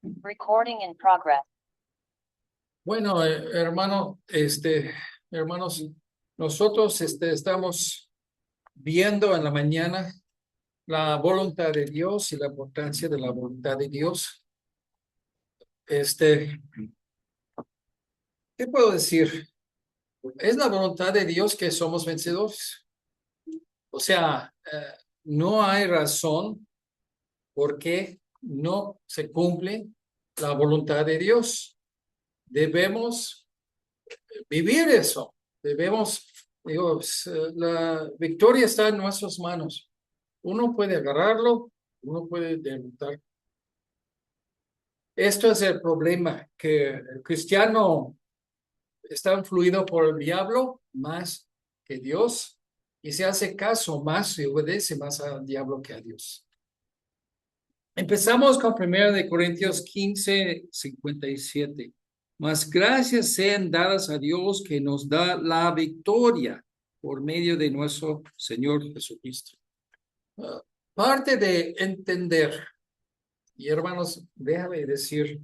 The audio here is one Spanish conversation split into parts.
Recording in progress. Bueno, hermanos, nosotros estamos viendo en la mañana la voluntad de Dios y la importancia de la voluntad de Dios. ¿Qué puedo decir? Es la voluntad de Dios que somos vencedores. O sea, no hay razón por qué no se cumple la voluntad de Dios. Debemos vivir eso. La victoria está en nuestras manos. Uno puede agarrarlo, uno puede derrotar. Esto es el problema, que el cristiano está influido por el diablo más que Dios y se hace caso más y obedece más al diablo que a Dios. Empezamos con 1 Corintios 15:57. Mas gracias sean dadas a Dios que nos da la victoria por medio de nuestro Señor Jesucristo. Parte de entender, y hermanos, déjame decir,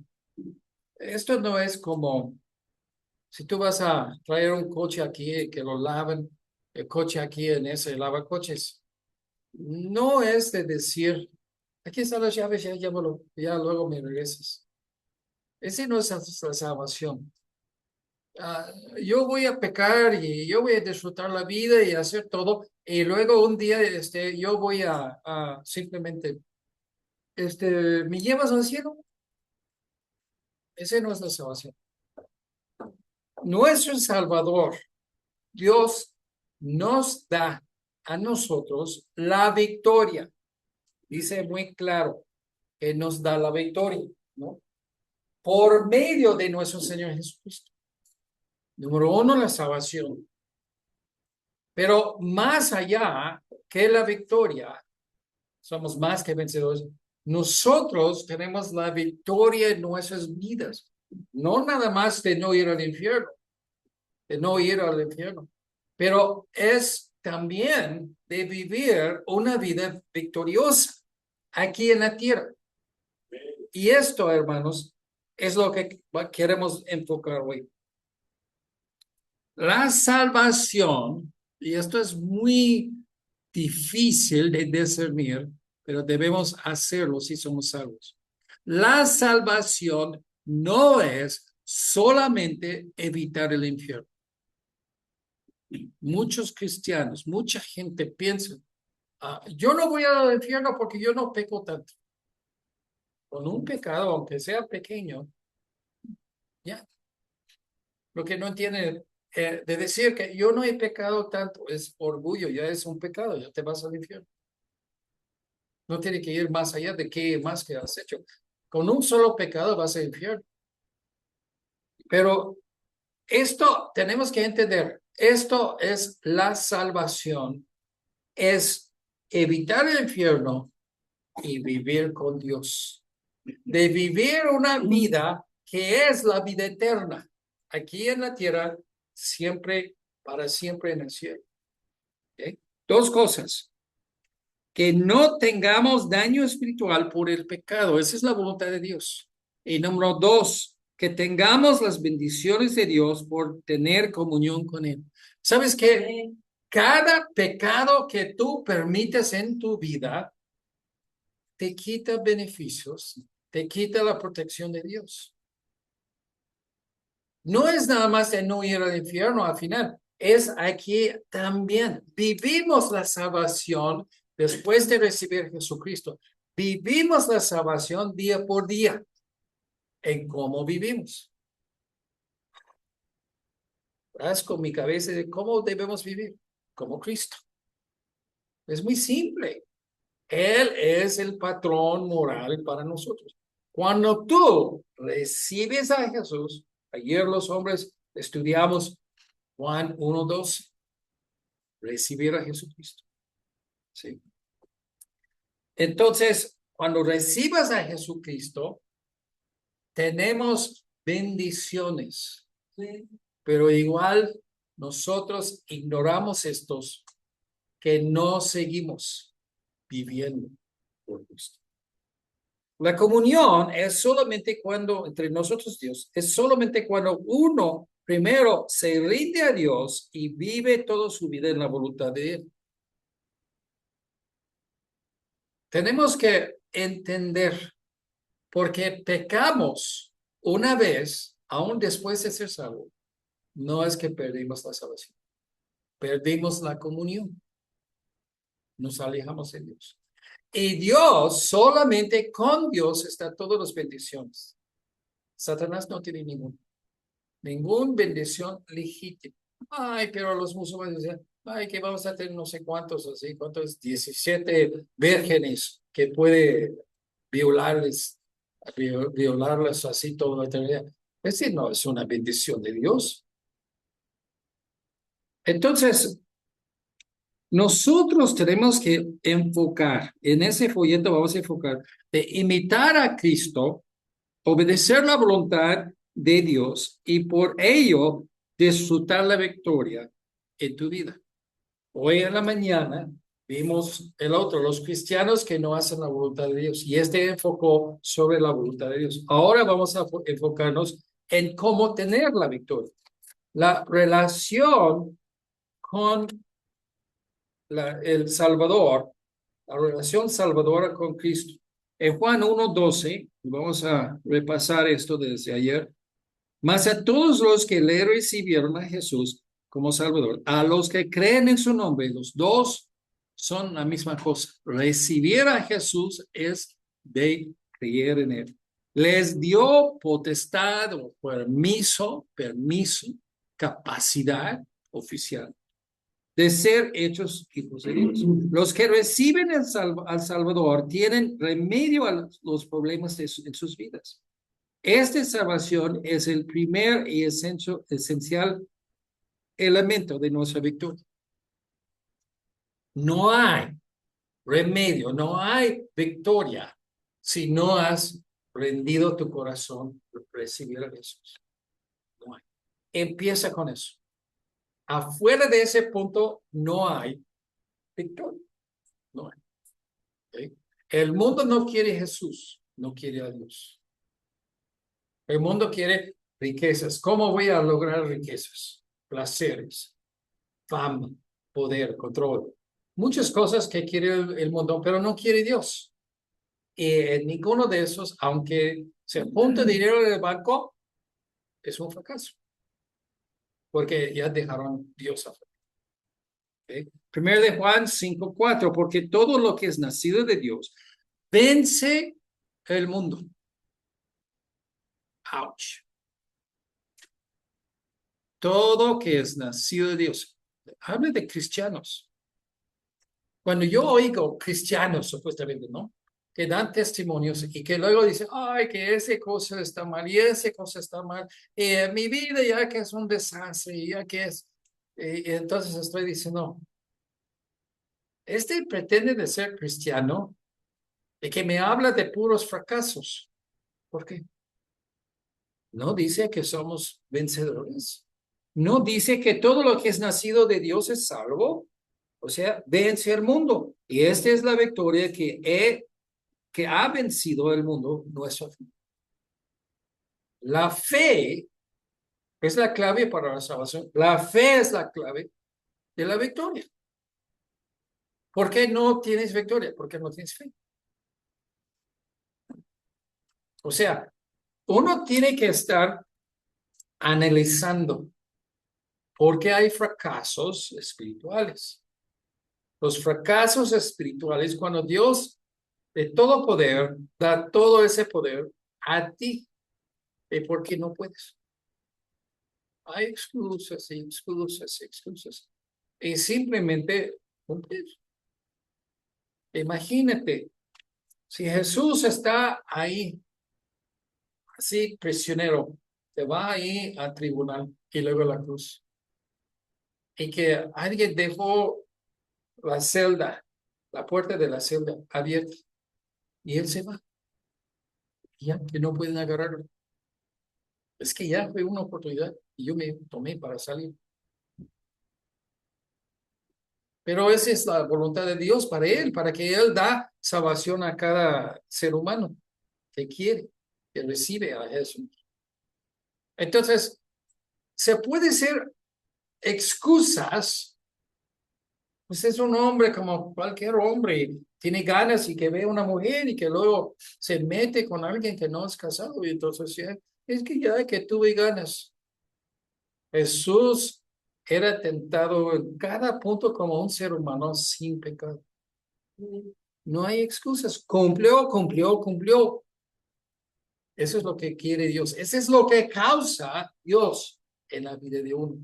esto no es como si tú vas a traer un coche aquí que lo laven, el coche aquí en ese lavacoches. No es de decir, aquí están las llaves, ya llévalo, ya luego me regresas. Ese no es la salvación. Yo voy a pecar y yo voy a disfrutar la vida y hacer todo, y luego un día yo voy a simplemente, ¿me llevas al cielo? Ese no es la salvación. Nuestro Salvador, Dios, nos da a nosotros la victoria. Dice muy claro que nos da la victoria, ¿no? Por medio de nuestro Señor Jesucristo. Número uno, la salvación. Pero más allá que la victoria, somos más que vencedores. Nosotros tenemos la victoria en nuestras vidas. No nada más de no ir al infierno, pero es también de vivir una vida victoriosa aquí en la tierra. Y esto, hermanos, es lo que queremos enfocar hoy. La salvación, y esto es muy difícil de discernir, pero debemos hacerlo si somos salvos. La salvación no es solamente evitar el infierno. Muchos cristianos, mucha gente piensa, yo no voy al infierno porque yo no peco tanto. Con un pecado, aunque sea pequeño, ya. Lo que no entiende de decir que yo no he pecado tanto es orgullo, ya es un pecado, ya te vas al infierno. No tiene que ir más allá de qué más que has hecho. Con un solo pecado vas al infierno. Pero esto tenemos que entender, esto es la salvación, es evitar el infierno y vivir con Dios. De vivir una vida que es la vida eterna, aquí en la tierra, siempre, para siempre en el cielo. ¿Okay? Dos cosas. Que no tengamos daño espiritual por el pecado. Esa es la voluntad de Dios. Y número dos, que tengamos las bendiciones de Dios por tener comunión con Él. ¿Sabes qué? Cada pecado que tú permites en tu vida te quita beneficios, te quita la protección de Dios. No es nada más de no ir al infierno al final, es aquí también. Vivimos la salvación después de recibir a Jesucristo. Vivimos la salvación día por día en cómo vivimos. Con mi cabeza de cómo debemos vivir, como Cristo. Es muy simple. Él es el patrón moral para nosotros. Cuando tú recibes a Jesús, ayer los hombres estudiamos Juan 1:12, recibir a Jesucristo. ¿Sí? Entonces, cuando recibas a Jesucristo, tenemos bendiciones, ¿sí? Pero igual nosotros ignoramos estos que no seguimos viviendo por gusto. La comunión es solamente cuando, entre nosotros Dios, es solamente cuando uno primero se rinde a Dios y vive toda su vida en la voluntad de Él. Tenemos que entender, porque pecamos una vez, aún después de ser salvo, no es que perdimos la salvación, perdimos la comunión, nos alejamos de Dios. Y Dios, solamente con Dios está todas las bendiciones. Satanás no tiene ninguna bendición legítima. Ay, pero los musulmanes dicen, ay, que vamos a tener no sé cuántos, así, cuántos, 17 vírgenes que puede violarles, violarlas así toda la eternidad. Es decir, no es una bendición de Dios. Entonces, nosotros tenemos que enfocar, en ese folleto vamos a enfocar, de imitar a Cristo, obedecer la voluntad de Dios y por ello disfrutar la victoria en tu vida. Hoy en la mañana vimos el otro, los cristianos que no hacen la voluntad de Dios, y este enfocó sobre la voluntad de Dios. Ahora vamos a enfocarnos en cómo tener la victoria. La relación con el Salvador, la relación salvadora con Cristo. En Juan 1:12, vamos a repasar esto desde ayer, mas a todos los que le recibieron a Jesús como Salvador, a los que creen en su nombre, los dos son la misma cosa. Recibir a Jesús es de creer en él. Les dio potestad o permiso, capacidad oficial de ser hechos hijos de Dios. Los que reciben al Salvador tienen remedio a los problemas en sus vidas. Esta salvación es el primer y esencial elemento de nuestra victoria. No hay remedio, no hay victoria si no has rendido tu corazón por recibir a Jesús. No hay. Empieza con eso. Afuera de ese punto no hay victoria. No hay. ¿Okay? El mundo no quiere Jesús, no quiere a Dios. El mundo quiere riquezas. ¿Cómo voy a lograr riquezas? Placeres, fama, poder, control. Muchas cosas que quiere el mundo, pero no quiere Dios. Y ninguno de esos, aunque se junte dinero en el banco, es un fracaso. Porque ya dejaron Dios afuera. ¿Okay? Primero de Juan 5:4, porque todo lo que es nacido de Dios vence el mundo. Ouch. Todo que es nacido de Dios. Habla de cristianos. Cuando yo oigo cristianos, supuestamente, ¿no? Que dan testimonios y que luego dicen, ay, que esa cosa está mal y esa cosa está mal. Mi vida ya que es un desastre, ya que es. Entonces estoy diciendo, este pretende de ser cristiano y que me habla de puros fracasos. ¿Por qué? No dice que somos vencedores. No dice que todo lo que es nacido de Dios es salvo. O sea, vence el mundo. Y esta es la victoria que ha vencido el mundo, nuestra fe. La fe es la clave para la salvación. La fe es la clave de la victoria. ¿Por qué no tienes victoria? Porque no tienes fe. O sea, uno tiene que estar analizando por qué hay fracasos espirituales. Los fracasos espirituales, cuando Dios de todo poder da todo ese poder a ti, ¿y por qué no puedes? Hay excusas y excusas y excusas. Y simplemente cumplir. Imagínate, si Jesús está ahí, así prisionero, te va ahí al tribunal y luego a la cruz. Y que alguien dejó la celda, la puerta de la celda abierta. Y él se va. Ya que no pueden agarrarlo. Es que ya fue una oportunidad y yo me tomé para salir. Pero esa es la voluntad de Dios para él, para que él da salvación a cada ser humano. que quiere, que recibe a Jesús. Entonces, se puede ser excusas. Pues es un hombre como cualquier hombre, tiene ganas y que ve a una mujer y que luego se mete con alguien que no es casado y entonces ya, es que ya que tuve ganas. Jesús era tentado en cada punto como un ser humano sin pecado. No hay excusas. Cumplió, cumplió, cumplió. Eso es lo que quiere Dios. Eso es lo que causa Dios en la vida de uno.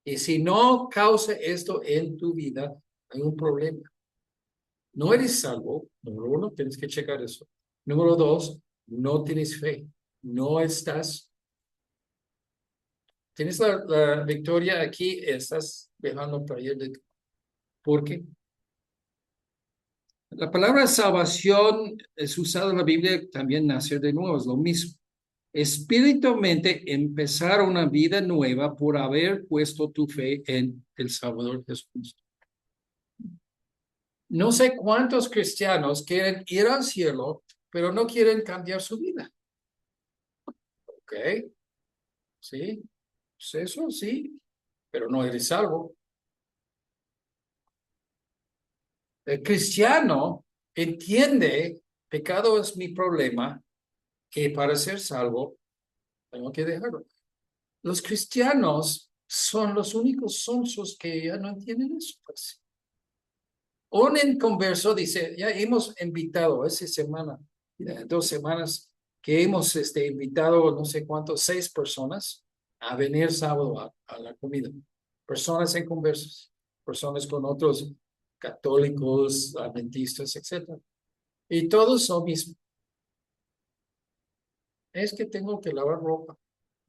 Y si no causa esto en tu vida, hay un problema. No eres salvo. Número uno, tienes que checar eso. Número dos, no tienes fe. No estás. Tienes la victoria aquí, estás dejando caer de. ¿Por qué? La palabra salvación es usada en la Biblia, también nacer de nuevo, es lo mismo. Espiritualmente empezar una vida nueva por haber puesto tu fe en el Salvador Jesucristo. No sé cuántos cristianos quieren ir al cielo, pero no quieren cambiar su vida. ¿Ok? Sí, pues eso sí, pero no eres salvo. El cristiano entiende, pecado es mi problema, que para ser salvo tengo que dejarlo. Los cristianos son los únicos sonsos que ya no entienden eso. Pues. Un inconverso dice, ya hemos invitado esa semana, 2 semanas, que hemos invitado no sé cuántos, 6 personas a venir sábado a la comida. Personas inconversas, personas con otros católicos, adventistas, etc. Y todos son mismos. Es que tengo que lavar ropa,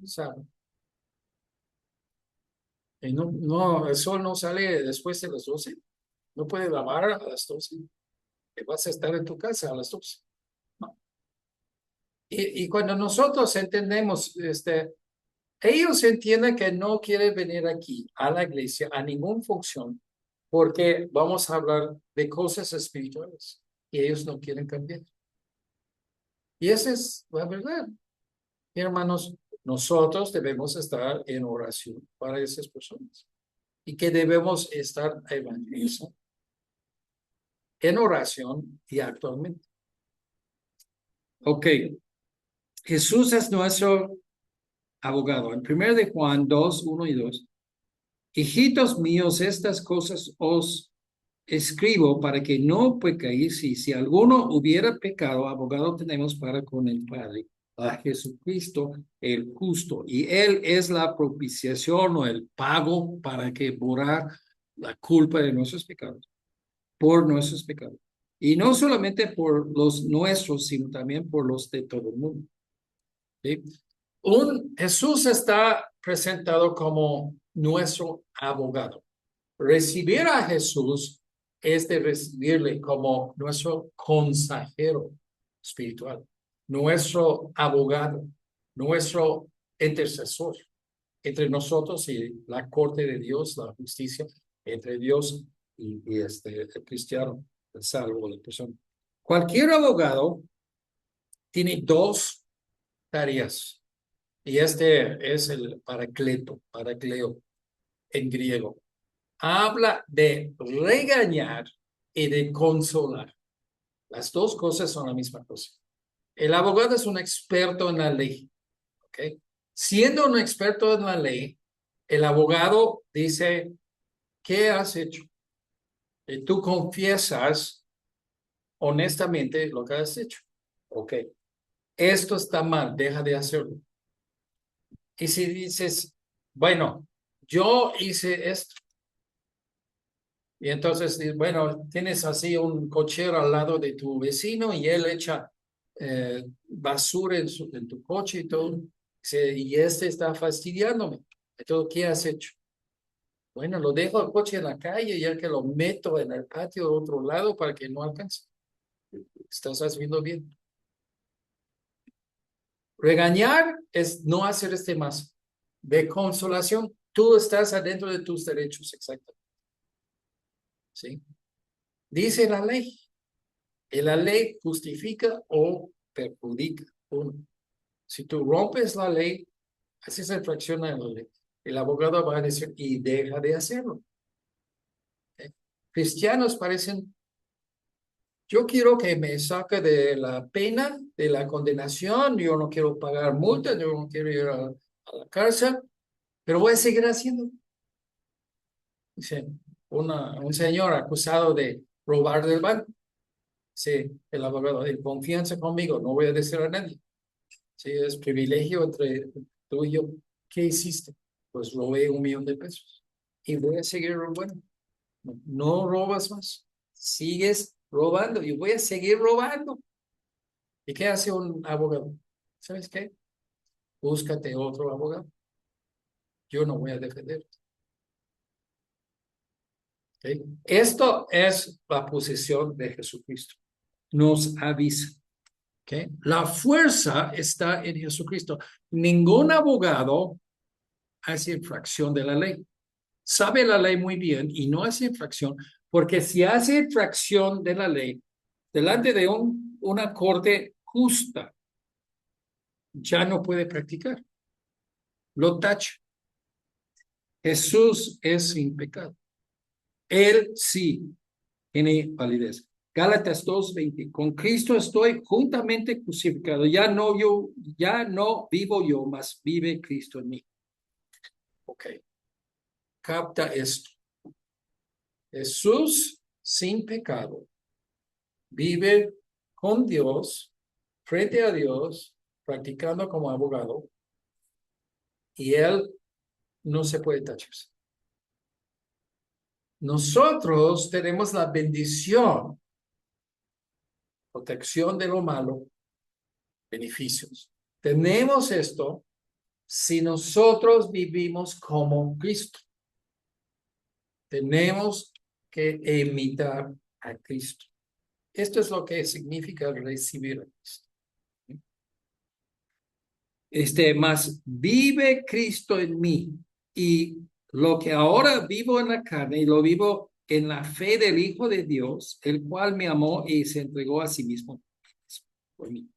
¿sabe? Y el sol no sale después de las 12. No puedes lavar a las 12. Que vas a estar en tu casa a las 12. ¿No? Y cuando nosotros entendemos, ellos entienden que no quieren venir aquí a la iglesia, a ninguna función, porque vamos a hablar de cosas espirituales y ellos no quieren cambiar. Y esa es la verdad. Y hermanos, nosotros debemos estar en oración para esas personas y que debemos estar evangelizando en oración y actualmente. Ok, Jesús es nuestro abogado. En 1 de Juan 2, 1 y 2. Hijitos míos, estas cosas os escribo para que no pequéis, y si alguno hubiera pecado, abogado tenemos para con el Padre, a Jesucristo el justo, y Él es la propiciación o el pago para que borrar la culpa de nuestros pecados, por nuestros pecados. Y no solamente por los nuestros, sino también por los de todo el mundo. ¿Sí? Jesús está presentado como nuestro abogado. Recibir a Jesús es de recibirle como nuestro consejero espiritual, nuestro abogado, nuestro intercesor entre nosotros y la corte de Dios, la justicia entre Dios y el cristiano, el salvo, la persona. Cualquier abogado tiene 2 tareas. Y este es el paracleo en griego. Habla de regañar y de consolar. Las 2 cosas son la misma cosa. El abogado es un experto en la ley. ¿Okay? Siendo un experto en la ley, el abogado dice, ¿qué has hecho? Y tú confiesas honestamente lo que has hecho. Ok. Esto está mal, deja de hacerlo. Y si dices, bueno, yo hice esto. Y entonces, bueno, tienes así un cochero al lado de tu vecino y él echa basura en tu coche y todo. Y está fastidiándome. Entonces, ¿qué has hecho? Bueno, lo dejo el coche en la calle ya que lo meto en el patio de otro lado para que no alcance. Estás haciendo bien. Regañar es no hacer más. De consolación, tú estás adentro de tus derechos, exactamente. ¿Sí? Dice la ley. Y la ley justifica o perjudica. Uno. Si tú rompes la ley, haces infracción a la ley. El abogado va a decir, y deja de hacerlo. ¿Okay? Cristianos parecen, yo quiero que me saque de la pena, de la condenación, yo no quiero pagar multas, yo no quiero ir a la cárcel, pero voy a seguir haciendo. Dice, un señor acusado de robar del banco. Sí, el abogado, en confianza conmigo, no voy a decir a nadie. Sí, es privilegio entre tú y yo. ¿Qué hiciste? Pues robé $1,000,000 y voy a seguir robando. No, no robas más. Sigues robando y voy a seguir robando. ¿Y qué hace un abogado? ¿Sabes qué? Búscate otro abogado. Yo no voy a defenderte. ¿Okay? Esto es la posición de Jesucristo. Nos avisa. ¿Okay? La fuerza está en Jesucristo. Ningún abogado hace infracción de la ley. Sabe la ley muy bien y no hace infracción, porque si hace infracción de la ley delante de una corte justa, ya no puede practicar. Lo tacha. Jesús es sin pecado. Él sí tiene validez. Gálatas 2:20. Con Cristo estoy juntamente crucificado. Ya no vivo yo, mas vive Cristo en mí. Ok. Capta esto. Jesús sin pecado vive con Dios, frente a Dios, practicando como abogado, y él no se puede tacharse. Nosotros tenemos la bendición, protección de lo malo, beneficios. Tenemos esto si nosotros vivimos como Cristo. Tenemos que imitar a Cristo. Esto es lo que significa recibir a Cristo. Más vive Cristo en mí, y lo que ahora vivo en la carne, y lo vivo en la fe del Hijo de Dios, el cual me amó y se entregó a sí mismo por mí.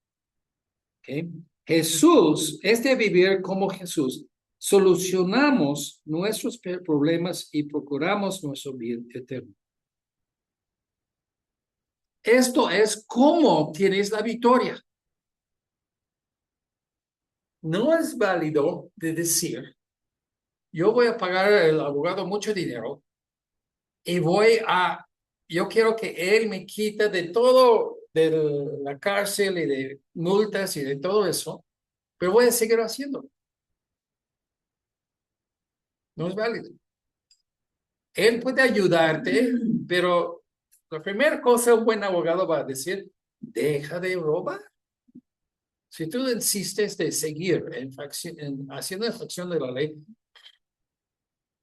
¿Okay? Jesús, vivir como Jesús, solucionamos nuestros problemas y procuramos nuestro bien eterno. Esto es cómo obtienes la victoria. No es válido de decir, yo voy a pagar al abogado mucho dinero y yo quiero que él me quite de todo, de la cárcel y de multas y de todo eso, pero voy a seguir haciéndolo. No es válido. Él puede ayudarte, pero la primera cosa un buen abogado va a decir, deja de robar. Si tú insistes de seguir haciendo infracción de la ley,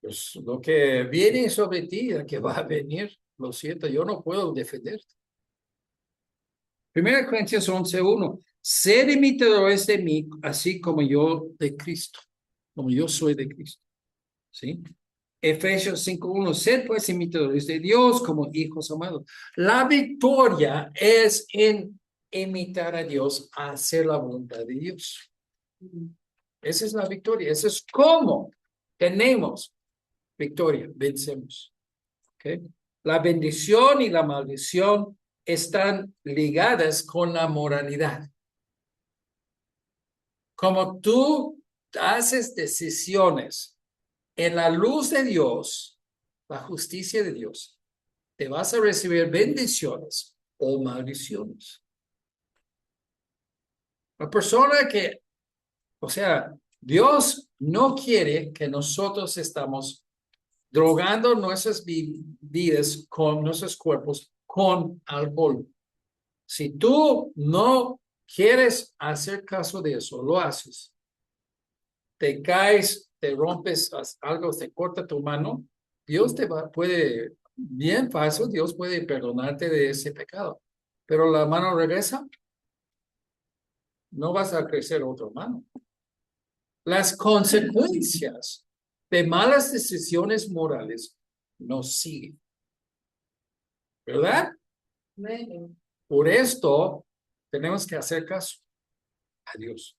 pues lo que viene sobre ti, el que va a venir, lo siento, yo no puedo defenderte. 1 Corintios 11:1. Sed imitadores de mí, así como yo de Cristo, como yo soy de Cristo. ¿Sí? Efesios 5:1. Sed pues imitadores de Dios como hijos amados. La victoria es en imitar a Dios, hacer la voluntad de Dios. Esa es la victoria. Eso es cómo tenemos victoria, vencemos. ¿Okay? La bendición y la maldición están ligadas con la moralidad. Como tú haces decisiones en la luz de Dios, la justicia de Dios, te vas a recibir bendiciones o maldiciones. La persona Dios no quiere que nosotros estamos drogando nuestras vidas con nuestros cuerpos con alcohol. Si tú no quieres hacer caso de eso, lo haces. Te caes, te rompes algo, te corta tu mano, Dios puede, bien fácil, Dios puede perdonarte de ese pecado. Pero la mano regresa, no vas a crecer otra mano. Las consecuencias de malas decisiones morales nos siguen. ¿Verdad? Por esto, tenemos que hacer caso a Dios.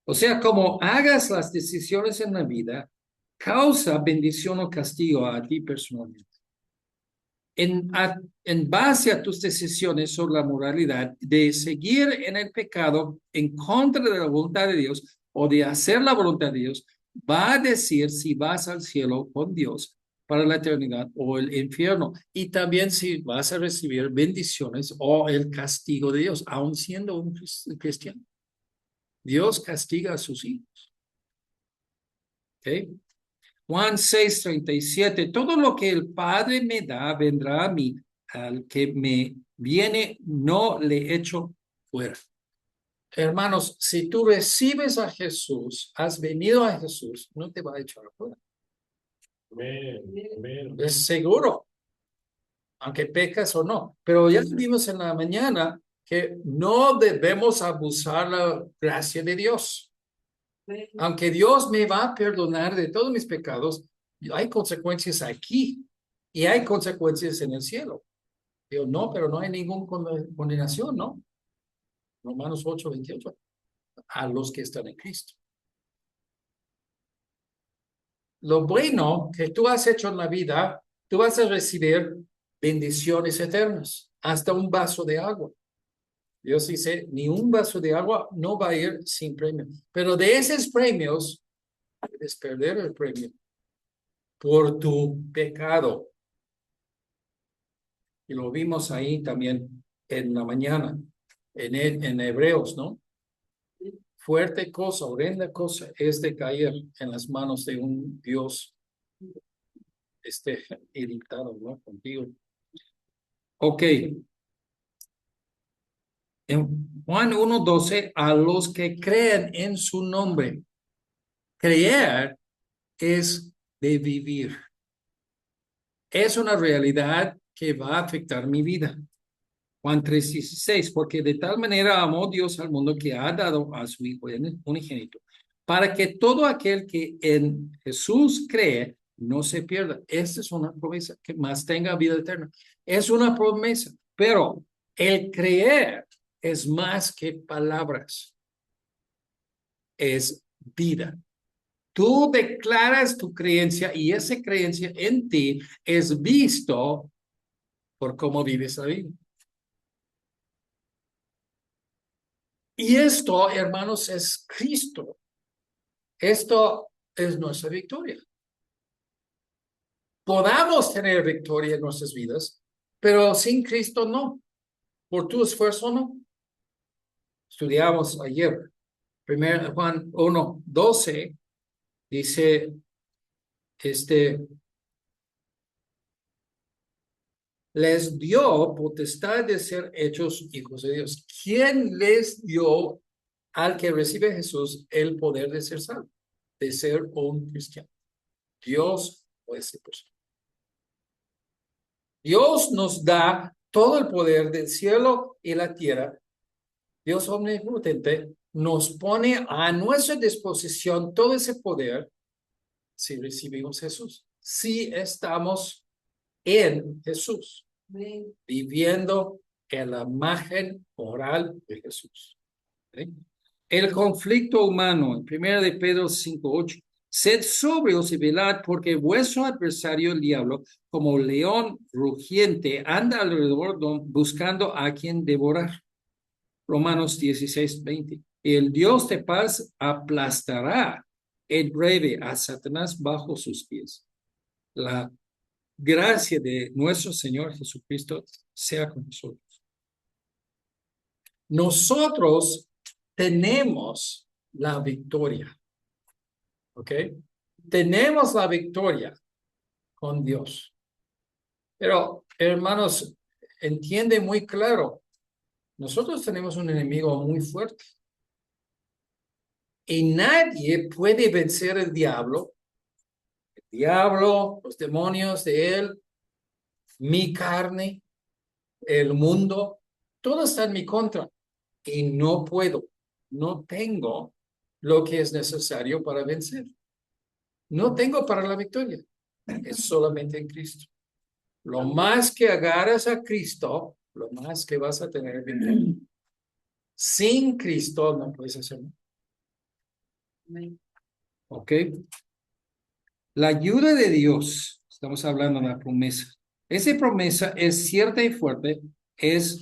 O sea, como hagas las decisiones en la vida, causa bendición o castigo a ti personalmente. En base a tus decisiones sobre la moralidad de seguir en el pecado en contra de la voluntad de Dios o de hacer la voluntad de Dios, va a decir si vas al cielo con Dios para la eternidad o el infierno. Y también si vas a recibir bendiciones o el castigo de Dios, aun siendo un cristiano. Dios castiga a sus hijos. ¿Ok? Juan 6:37, todo lo que el Padre me da vendrá a mí, al que me viene no le echo fuera. Hermanos, si tú recibes a Jesús, has venido a Jesús, no te va a echar fuera. Amén. Amén. Es seguro, aunque pecas o no. Pero ya vimos en la mañana que no debemos abusar la gracia de Dios. Aunque Dios me va a perdonar de todos mis pecados, hay consecuencias aquí y hay consecuencias en el cielo. Digo, no, pero no hay ninguna condenación, ¿no? Romanos 8:28, a los que están en Cristo. Lo bueno que tú has hecho en la vida, tú vas a recibir bendiciones eternas, hasta un vaso de agua. Dios dice, ni un vaso de agua no va a ir sin premio. Pero de esos premios, puedes perder el premio por tu pecado. Y lo vimos ahí también en la mañana, en Hebreos, ¿no? Fuerte cosa, horrenda cosa es de caer en las manos de un Dios irritado, ¿no? Contigo. Ok. En Juan 1:12, a los que creen en su nombre. Creer es de vivir. Es una realidad que va a afectar mi vida. Juan 3:16, porque de tal manera amó Dios al mundo que ha dado a su Hijo unigénito, para que todo aquel que en Jesús cree no se pierda. Esta es una promesa, que más tenga vida eterna. Es una promesa, pero el creer es más que palabras, es vida. Tú declaras tu creencia y esa creencia en ti es visto por cómo vives la vida. Y esto, hermanos, es Cristo. Esto es nuestra victoria. Podamos tener victoria en nuestras vidas, pero sin Cristo no. Por tu esfuerzo no. Estudiamos ayer. 1 Juan 1:12 dice, les dio potestad de ser hechos hijos de Dios. ¿Quién les dio al que recibe a Jesús el poder de ser salvo, de ser un cristiano? Dios o esa persona. Dios nos da todo el poder del cielo y la tierra. Dios omnipotente nos pone a nuestra disposición todo ese poder si recibimos Jesús, si estamos en Jesús, viviendo en la imagen moral de Jesús. ¿Sí? El conflicto humano, en 1 de Pedro 5:8. Sed sobrios y velad, porque vuestro adversario, el diablo, como león rugiente, anda alrededor buscando a quien devorar. Romanos 16:20. El Dios de paz aplastará en breve a Satanás bajo sus pies. La gracia de nuestro Señor Jesucristo sea con nosotros. Nosotros tenemos la victoria. ¿Ok? Tenemos la victoria con Dios. Pero, hermanos, entiende muy claro, nosotros tenemos un enemigo muy fuerte. Y nadie puede vencer el diablo, los demonios de él, mi carne, el mundo, todo está en mi contra. Y no puedo, no tengo lo que es necesario para vencer. No tengo para la victoria. Es solamente en Cristo. Lo más que agarras a Cristo, lo más que vas a tener es victoria. Sin Cristo no puedes hacerlo. ¿Ok? La ayuda de Dios, estamos hablando de la promesa. Esa promesa es cierta y fuerte,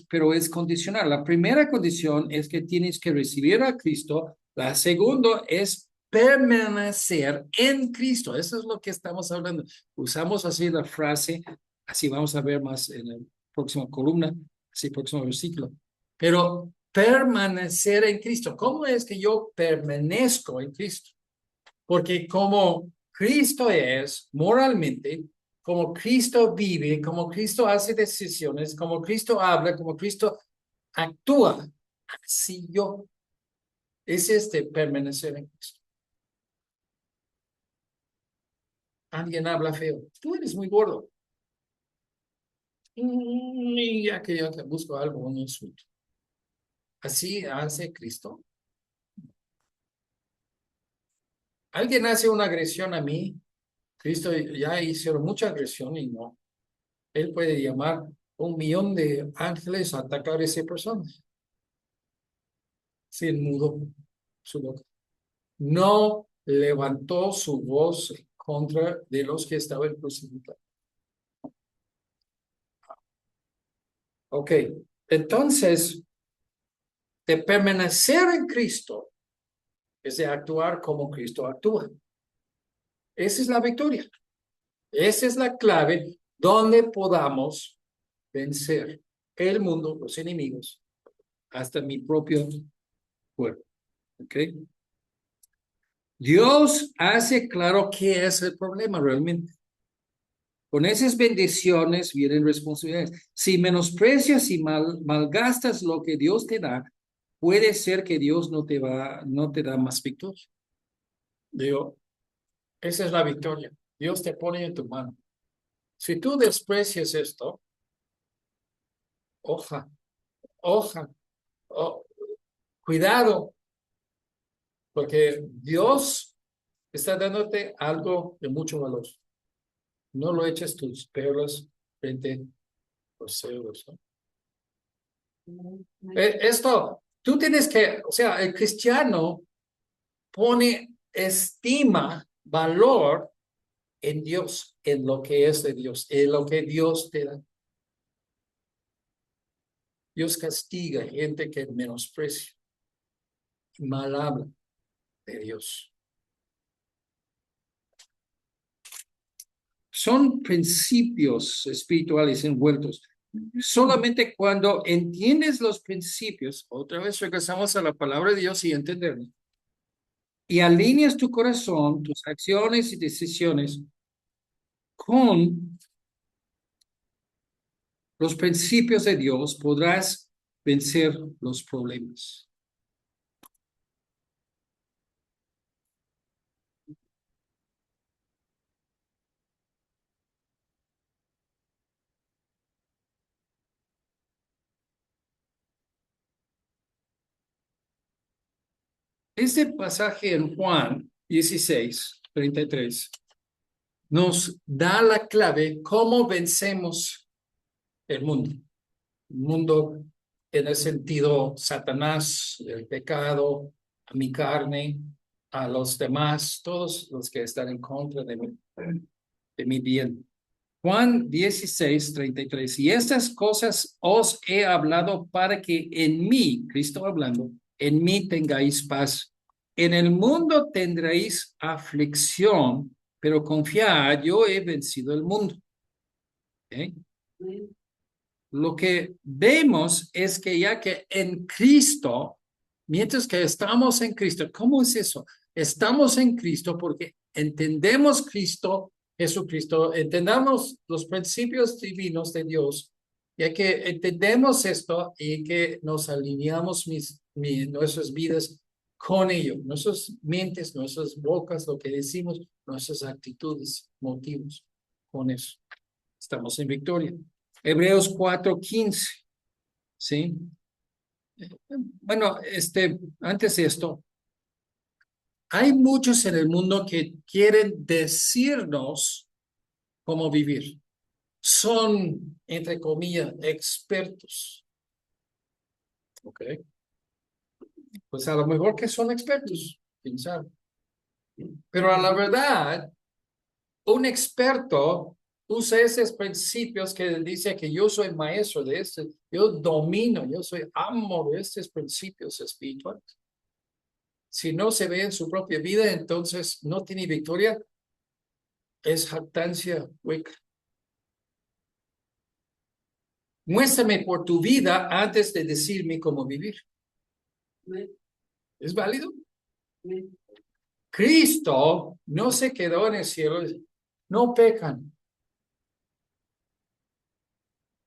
pero es condicional. La primera condición es que tienes que recibir a Cristo. La segunda es permanecer en Cristo. Eso es lo que estamos hablando. Usamos así la frase, así vamos a ver más en la próxima columna, así próximo versículo. Pero permanecer en Cristo. ¿Cómo es que yo permanezco en Cristo? Porque como Cristo es moralmente, como Cristo vive, como Cristo hace decisiones, como Cristo habla, como Cristo actúa, así yo. Es permanecer en Cristo. Alguien habla feo. Tú eres muy gordo. Y ya que yo te busco algo, un insulto. Así hace Cristo. Alguien hace una agresión a mí. Cristo ya hizo mucha agresión y no. Él puede llamar 1,000,000 de ángeles a atacar a esa persona. Sin mudo su boca. No levantó su voz en contra de los que estaban crucificados. Ok, entonces, de permanecer en Cristo es de actuar como Cristo actúa. Esa es la victoria. Esa es la clave donde podamos vencer el mundo, los enemigos, hasta mi propio cuerpo. ¿Ok? Dios hace claro qué es el problema realmente. Con esas bendiciones vienen responsabilidades. Si menosprecias y malgastas lo que Dios te da, puede ser que Dios no te da más victoria. Digo, esa es la victoria. Dios te pone en tu mano. Si tú desprecias esto, hoja, oh, cuidado, porque Dios está dándote algo de mucho valor. No lo eches tus perlas frente a los cerdos, ¿no? Esto, tú tienes que, o sea, el cristiano pone estima, valor en Dios, en lo que es de Dios, en lo que Dios te da. Dios castiga gente que menosprecia, mal habla de Dios. Son principios espirituales envueltos. Solamente cuando entiendes los principios, otra vez regresamos a la palabra de Dios y entenderlo, y alineas tu corazón, tus acciones y decisiones con los principios de Dios, podrás vencer los problemas. Este pasaje en Juan 16:33 nos da la clave cómo vencemos el mundo. El mundo en el sentido Satanás, el pecado, a mi carne, a los demás, todos los que están en contra de mi bien. Juan 16:33. Y estas cosas os he hablado para que en mí, Cristo hablando, en mí tengáis paz. En el mundo tendréis aflicción, pero confiad, yo he vencido el mundo. ¿Okay? Lo que vemos es que ya que en Cristo, mientras que estamos en Cristo, ¿cómo es eso? Estamos en Cristo porque entendemos Cristo, Jesucristo, entendamos los principios divinos de Dios, ya que entendemos esto y que nos alineamos nuestras vidas con ello, nuestras mentes, nuestras bocas, lo que decimos, nuestras actitudes, motivos, con eso. Estamos en victoria. Hebreos 4:15, ¿sí? Bueno, antes de esto, hay muchos en el mundo que quieren decirnos cómo vivir. son, entre comillas, expertos. ¿Ok? Pues a lo mejor que son expertos, quién sabe. Pero a la verdad, un experto usa esos principios que dice que yo soy maestro de este, yo domino, yo soy amo de estos principios espirituales. Si no se ve en su propia vida, entonces no tiene victoria, es jactancia hueca. Muéstrame por tu vida antes de decirme cómo vivir. ¿Es válido? Cristo no se quedó en el cielo, no pecan.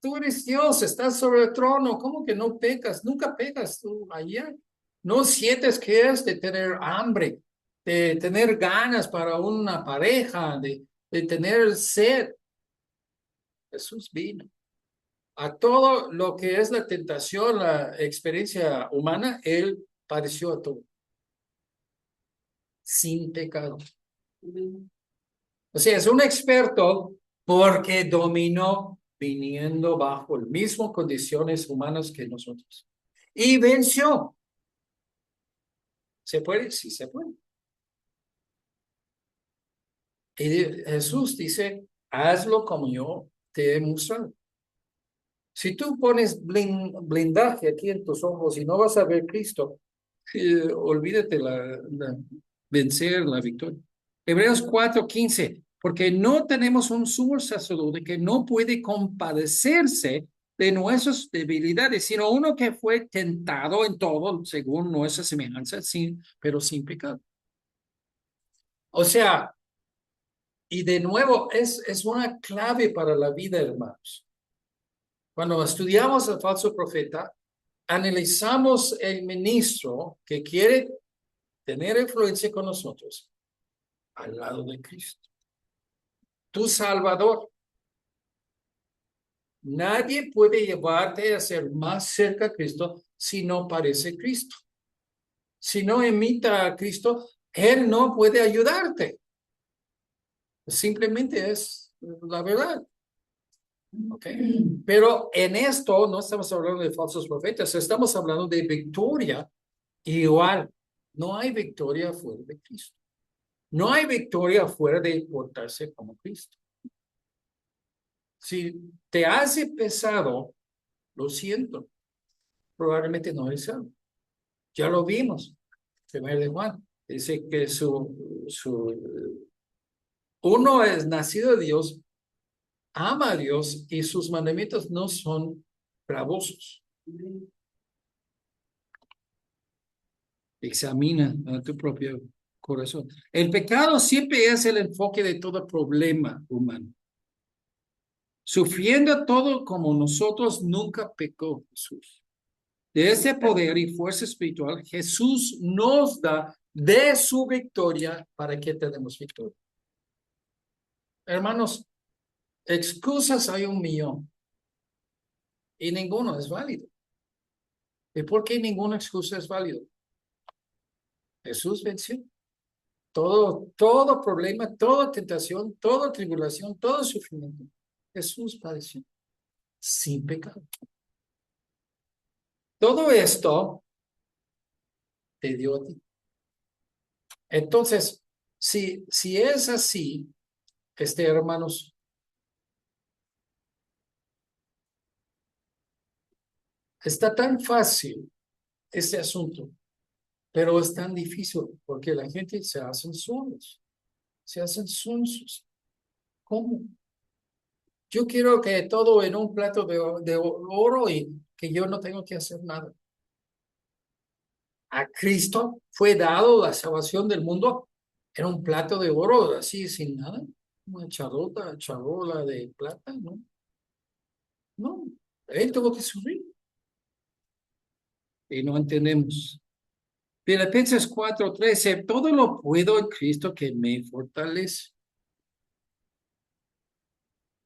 Tú eres Dios, estás sobre el trono, ¿cómo que no pecas? Nunca pecas tú allá. No sientes que es de tener hambre, de tener ganas para una pareja, de tener sed. Jesús vino. A todo lo que es la tentación, la experiencia humana, Él padeció a todo. Sin pecado. O sea, es un experto porque dominó viniendo bajo las mismas condiciones humanas que nosotros. Y venció. ¿Se puede? Sí, se puede. Y Jesús dice, hazlo como yo te he mostrado. Si tú pones blindaje aquí en tus ojos y no vas a ver Cristo, olvídate vencer la victoria. Hebreos 4:15, porque no tenemos un sumo sacerdote que no puede compadecerse de nuestras debilidades, sino uno que fue tentado en todo según nuestra semejanza, pero sin pecado. O sea, y de nuevo, es una clave para la vida, hermanos. Cuando estudiamos al falso profeta, analizamos el ministro que quiere tener influencia con nosotros al lado de Cristo. Tu Salvador. Nadie puede llevarte a ser más cerca a Cristo si no parece Cristo. Si no imita a Cristo, Él no puede ayudarte. Simplemente es la verdad. Okay. Pero en esto no estamos hablando de falsos profetas, estamos hablando de victoria igual. No hay victoria fuera de Cristo. No hay victoria fuera de portarse como Cristo. Si te hace pesado, lo siento, probablemente no es salvo. Ya lo vimos. Primero de Juan dice que uno es nacido de Dios, ama a Dios y sus mandamientos no son gravosos. Examina a tu propio corazón. El pecado siempre es el enfoque de todo problema humano. Sufriendo todo como nosotros, nunca pecó Jesús. De ese poder y fuerza espiritual, Jesús nos da de su victoria para que tenemos victoria. Hermanos, excusas hay 1,000,000 y ninguno es válido. ¿Y por qué ninguna excusa es válido? Jesús venció. Todo problema, toda tentación, toda tribulación, todo sufrimiento. Jesús padeció sin pecado. Todo esto te dio a ti. Entonces, si es así, hermanos, está tan fácil este asunto, pero es tan difícil porque la gente se hacen solos, se hacen sonsos. ¿Cómo? Yo quiero que todo en un plato de oro y que yo no tengo que hacer nada. A Cristo fue dado la salvación del mundo en un plato de oro, así sin nada. Una charola de plata, ¿no? No, Él tuvo que sufrir. Y no entendemos. Filipenses 4:13, todo lo puedo en Cristo que me fortalece.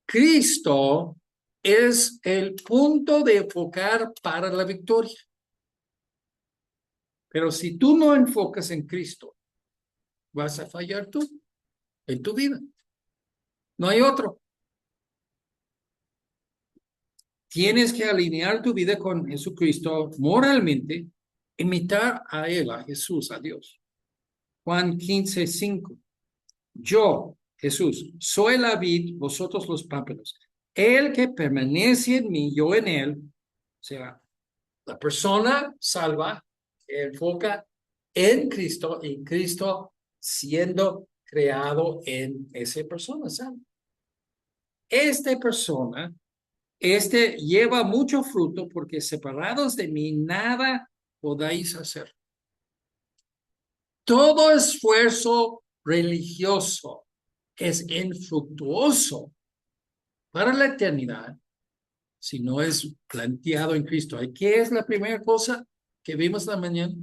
Cristo es el punto de enfocar para la victoria. Pero si tú no enfocas en Cristo, vas a fallar tú en tu vida. No hay otro. Tienes que alinear tu vida con Jesucristo moralmente, imitar a Él, a Jesús, a Dios. Juan 15:5. Yo, Jesús, soy la vid, vosotros los pámpanos. El que permanece en mí, yo en él, o sea, la persona salva, enfoca en Cristo y Cristo siendo creado en esa persona salva. Esta persona, lleva mucho fruto porque separados de mí nada podáis hacer. Todo esfuerzo religioso es infructuoso para la eternidad si no es planteado en Cristo. ¿Y qué es la primera cosa que vimos la mañana?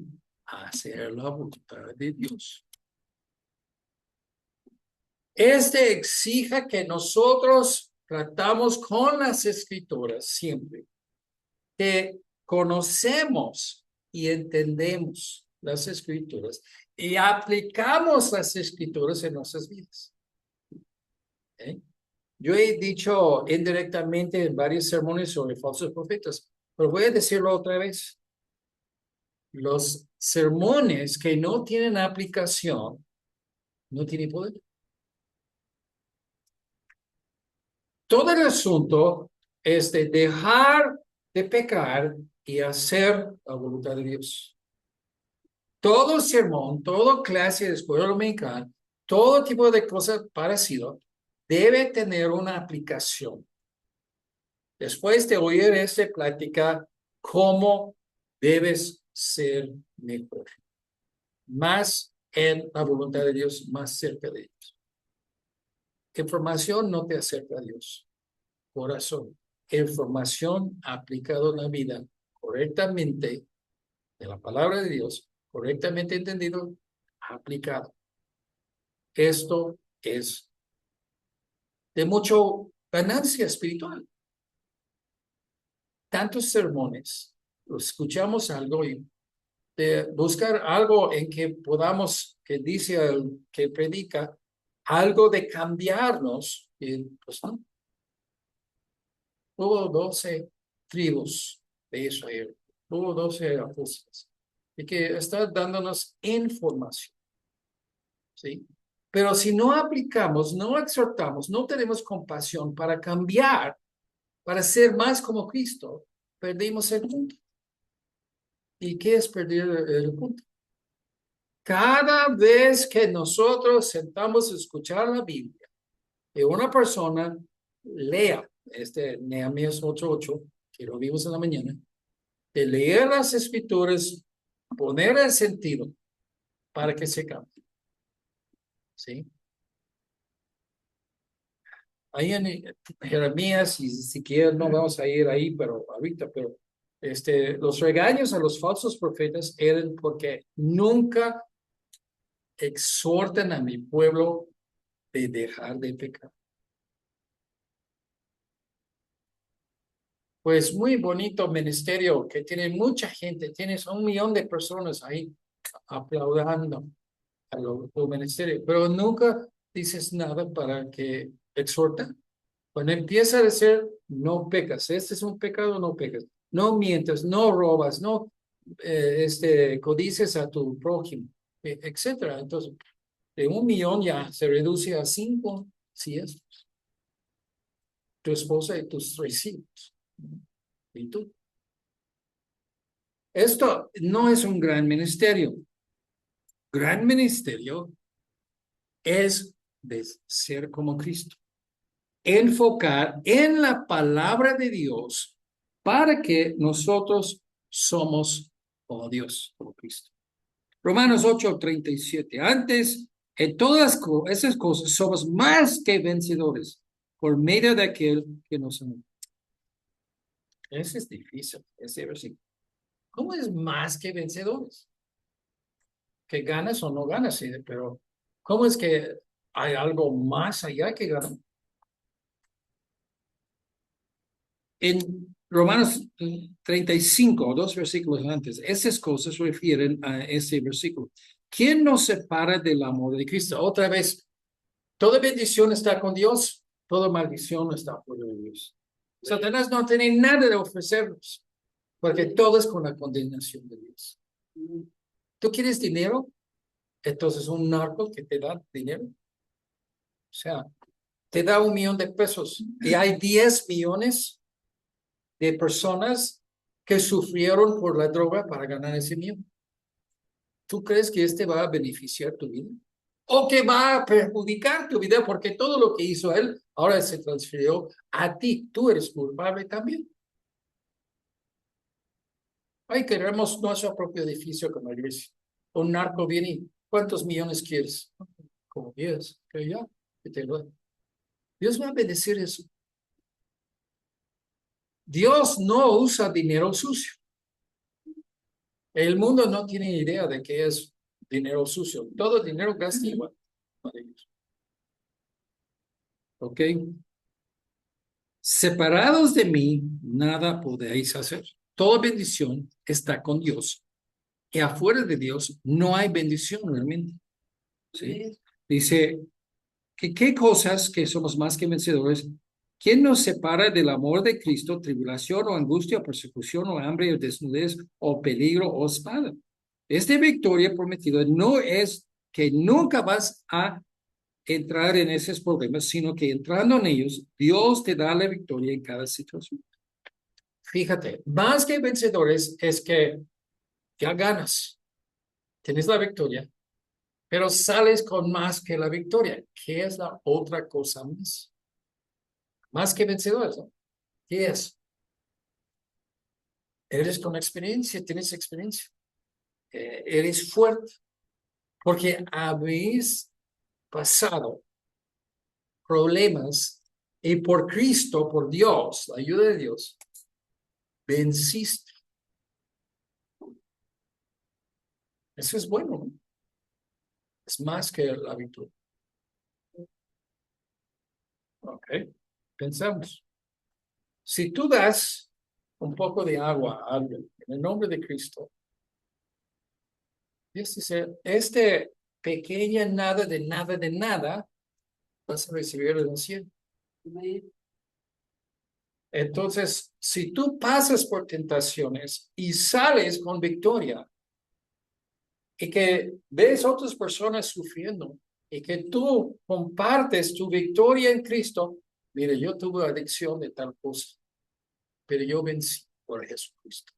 Hacer la voluntad de Dios. Exija que nosotros tratamos con las escrituras siempre, que conocemos y entendemos las escrituras y aplicamos las escrituras en nuestras vidas. ¿Eh? Yo he dicho indirectamente en varios sermones sobre falsos profetas, pero voy a decirlo otra vez. Los sermones que no tienen aplicación no tienen poder. Todo el asunto es de dejar de pecar y hacer la voluntad de Dios. Todo sermón, toda clase de escuela dominical, todo tipo de cosas parecidas debe tener una aplicación. Después de oír esta plática, ¿cómo debes ser mejor? Más en la voluntad de Dios, más cerca de Dios. Información no te acerca a Dios. Corazón. Información aplicada en la vida correctamente, de la palabra de Dios, correctamente entendido, aplicado. Esto es de mucho ganancia espiritual. Tantos sermones, escuchamos algo y de buscar algo en que podamos, que dice el que predica, algo de cambiarnos, y pues no. Hubo 12 tribus de Israel, hubo 12 apóstoles, y que está dándonos información, ¿sí? Pero si no aplicamos, no exhortamos, no tenemos compasión para cambiar, para ser más como Cristo, perdimos el punto. ¿Y qué es perder el punto? Cada vez que nosotros sentamos a escuchar la Biblia, que una persona lea Nehemías 8:8, que lo vimos en la mañana, de leer las escrituras, poner el sentido para que se cambie. ¿Sí? Ahí en Jeremías, y si quieren no vamos a ir ahí, pero ahorita, pero los regaños a los falsos profetas eran porque nunca exhortan a mi pueblo de dejar de pecar. Pues muy bonito ministerio que tiene mucha gente, tienes 1 millón de personas ahí aplaudiendo a tu ministerio, pero nunca dices nada para que exhorta. Cuando empieza a decir, no pecas, este es un pecado, no pecas, no mientes, no robas, no codices a tu prójimo, etcétera. Entonces, de 1 millón ya se reduce a 5, si es tu esposa y tus 3 hijos. ¿Y tú? Esto no es un gran ministerio. Gran ministerio es de ser como Cristo. Enfocar en la palabra de Dios para que nosotros somos como Dios, como Cristo. Romanos 8:37. Antes, en todas esas cosas somos más que vencedores por medio de aquel que nos amó. Ese es difícil, ese versículo. ¿Cómo es más que vencedores? Que ganas o no ganas, sí, pero ¿cómo es que hay algo más allá que ganar? En Romanos 35, 2 versículos antes, esas cosas refieren a ese versículo. ¿Quién nos separa del amor de Cristo? Otra vez, toda bendición está con Dios, toda maldición está por Dios. Satanás no tiene nada de ofrecernos, porque todo es con la condenación de Dios. ¿Tú quieres dinero? Entonces un narco que te da dinero. O sea, te da 1,000,000 de pesos y hay 10 millones de personas que sufrieron por la droga para ganar ese millón. ¿Tú crees que este va a beneficiar tu vida? ¿O que va a perjudicar tu vida? Porque todo lo que hizo él ahora se transfirió a ti. Tú eres culpable también. Ay, queremos nuestro propio edificio como iglesia. Un narco viene y ¿cuántos millones quieres? Como 10. Que ya, que te lo doy. Dios va a bendecir eso. Dios no usa dinero sucio. El mundo no tiene idea de qué es dinero sucio. Todo dinero gasta igual para ellos. ¿Ok? Separados de mí, nada podéis hacer. Toda bendición está con Dios. Y afuera de Dios no hay bendición realmente. ¿Sí? Dice que qué cosas que somos más que vencedores. ¿Quién nos separa del amor de Cristo? Tribulación o angustia, o persecución o hambre o desnudez o peligro o espada. Esta victoria prometida no es que nunca vas a entrar en esos problemas, sino que entrando en ellos, Dios te da la victoria en cada situación. Fíjate, más que vencedores es que ya ganas, tienes la victoria, pero sales con más que la victoria. ¿Qué es la otra cosa más? Más que vencedores, ¿no? ¿Qué es? Eres con experiencia, tienes experiencia. Eres fuerte, porque habéis pasado problemas y por Cristo, por Dios, la ayuda de Dios, venciste. Eso es bueno, ¿no? Es más que la victoria. Ok, pensamos. Si tú das un poco de agua a alguien en el nombre de Cristo, este pequeña nada de nada de nada, vas a recibir el cielo. Entonces, si tú pasas por tentaciones y sales con victoria y que ves otras personas sufriendo y que tú compartes tu victoria en Cristo, mire, yo tuve adicción de tal cosa, pero yo vencí por Jesucristo.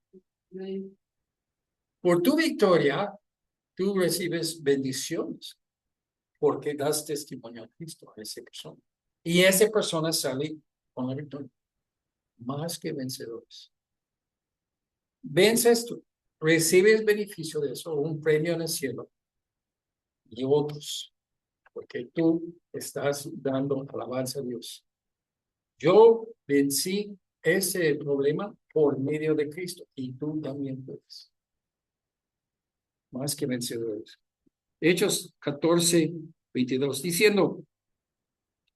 Por tu victoria, tú recibes bendiciones porque das testimonio a Cristo a esa persona. Y esa persona sale con la victoria. Más que vencedores. Vences tú, recibes beneficio de eso, un premio en el cielo y otros, porque tú estás dando alabanza a Dios. Yo vencí ese problema por medio de Cristo y tú también puedes. Más que vencedores. Hechos 14:22, diciendo,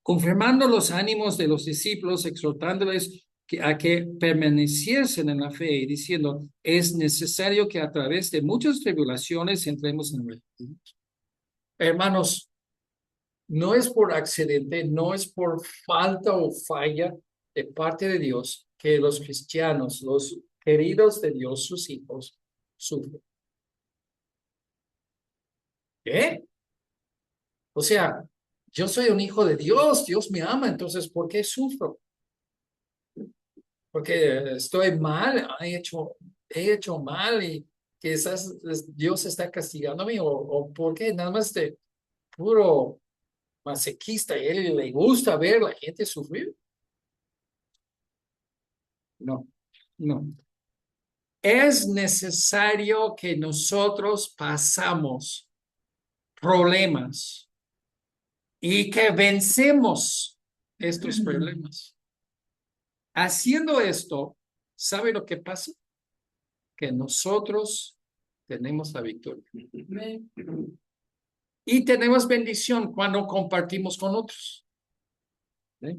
confirmando los ánimos de los discípulos, exhortándoles a que permaneciesen en la fe y diciendo, es necesario que a través de muchas tribulaciones entremos en el reino. Hermanos, no es por accidente, no es por falta o falla de parte de Dios que los cristianos, los queridos de Dios, sus hijos, sufren. ¿Qué? O sea, yo soy un hijo de Dios, Dios me ama, entonces, ¿por qué sufro? Porque estoy mal, he hecho mal y quizás Dios está castigándome o ¿por qué? Nada más de puro masoquista y a él le gusta ver a la gente sufrir. No, no. Es necesario que nosotros pasamos problemas y que vencemos estos problemas. Haciendo esto, ¿sabe lo que pasa? Que nosotros tenemos la victoria. Y tenemos bendición cuando compartimos con otros. ¿Sí?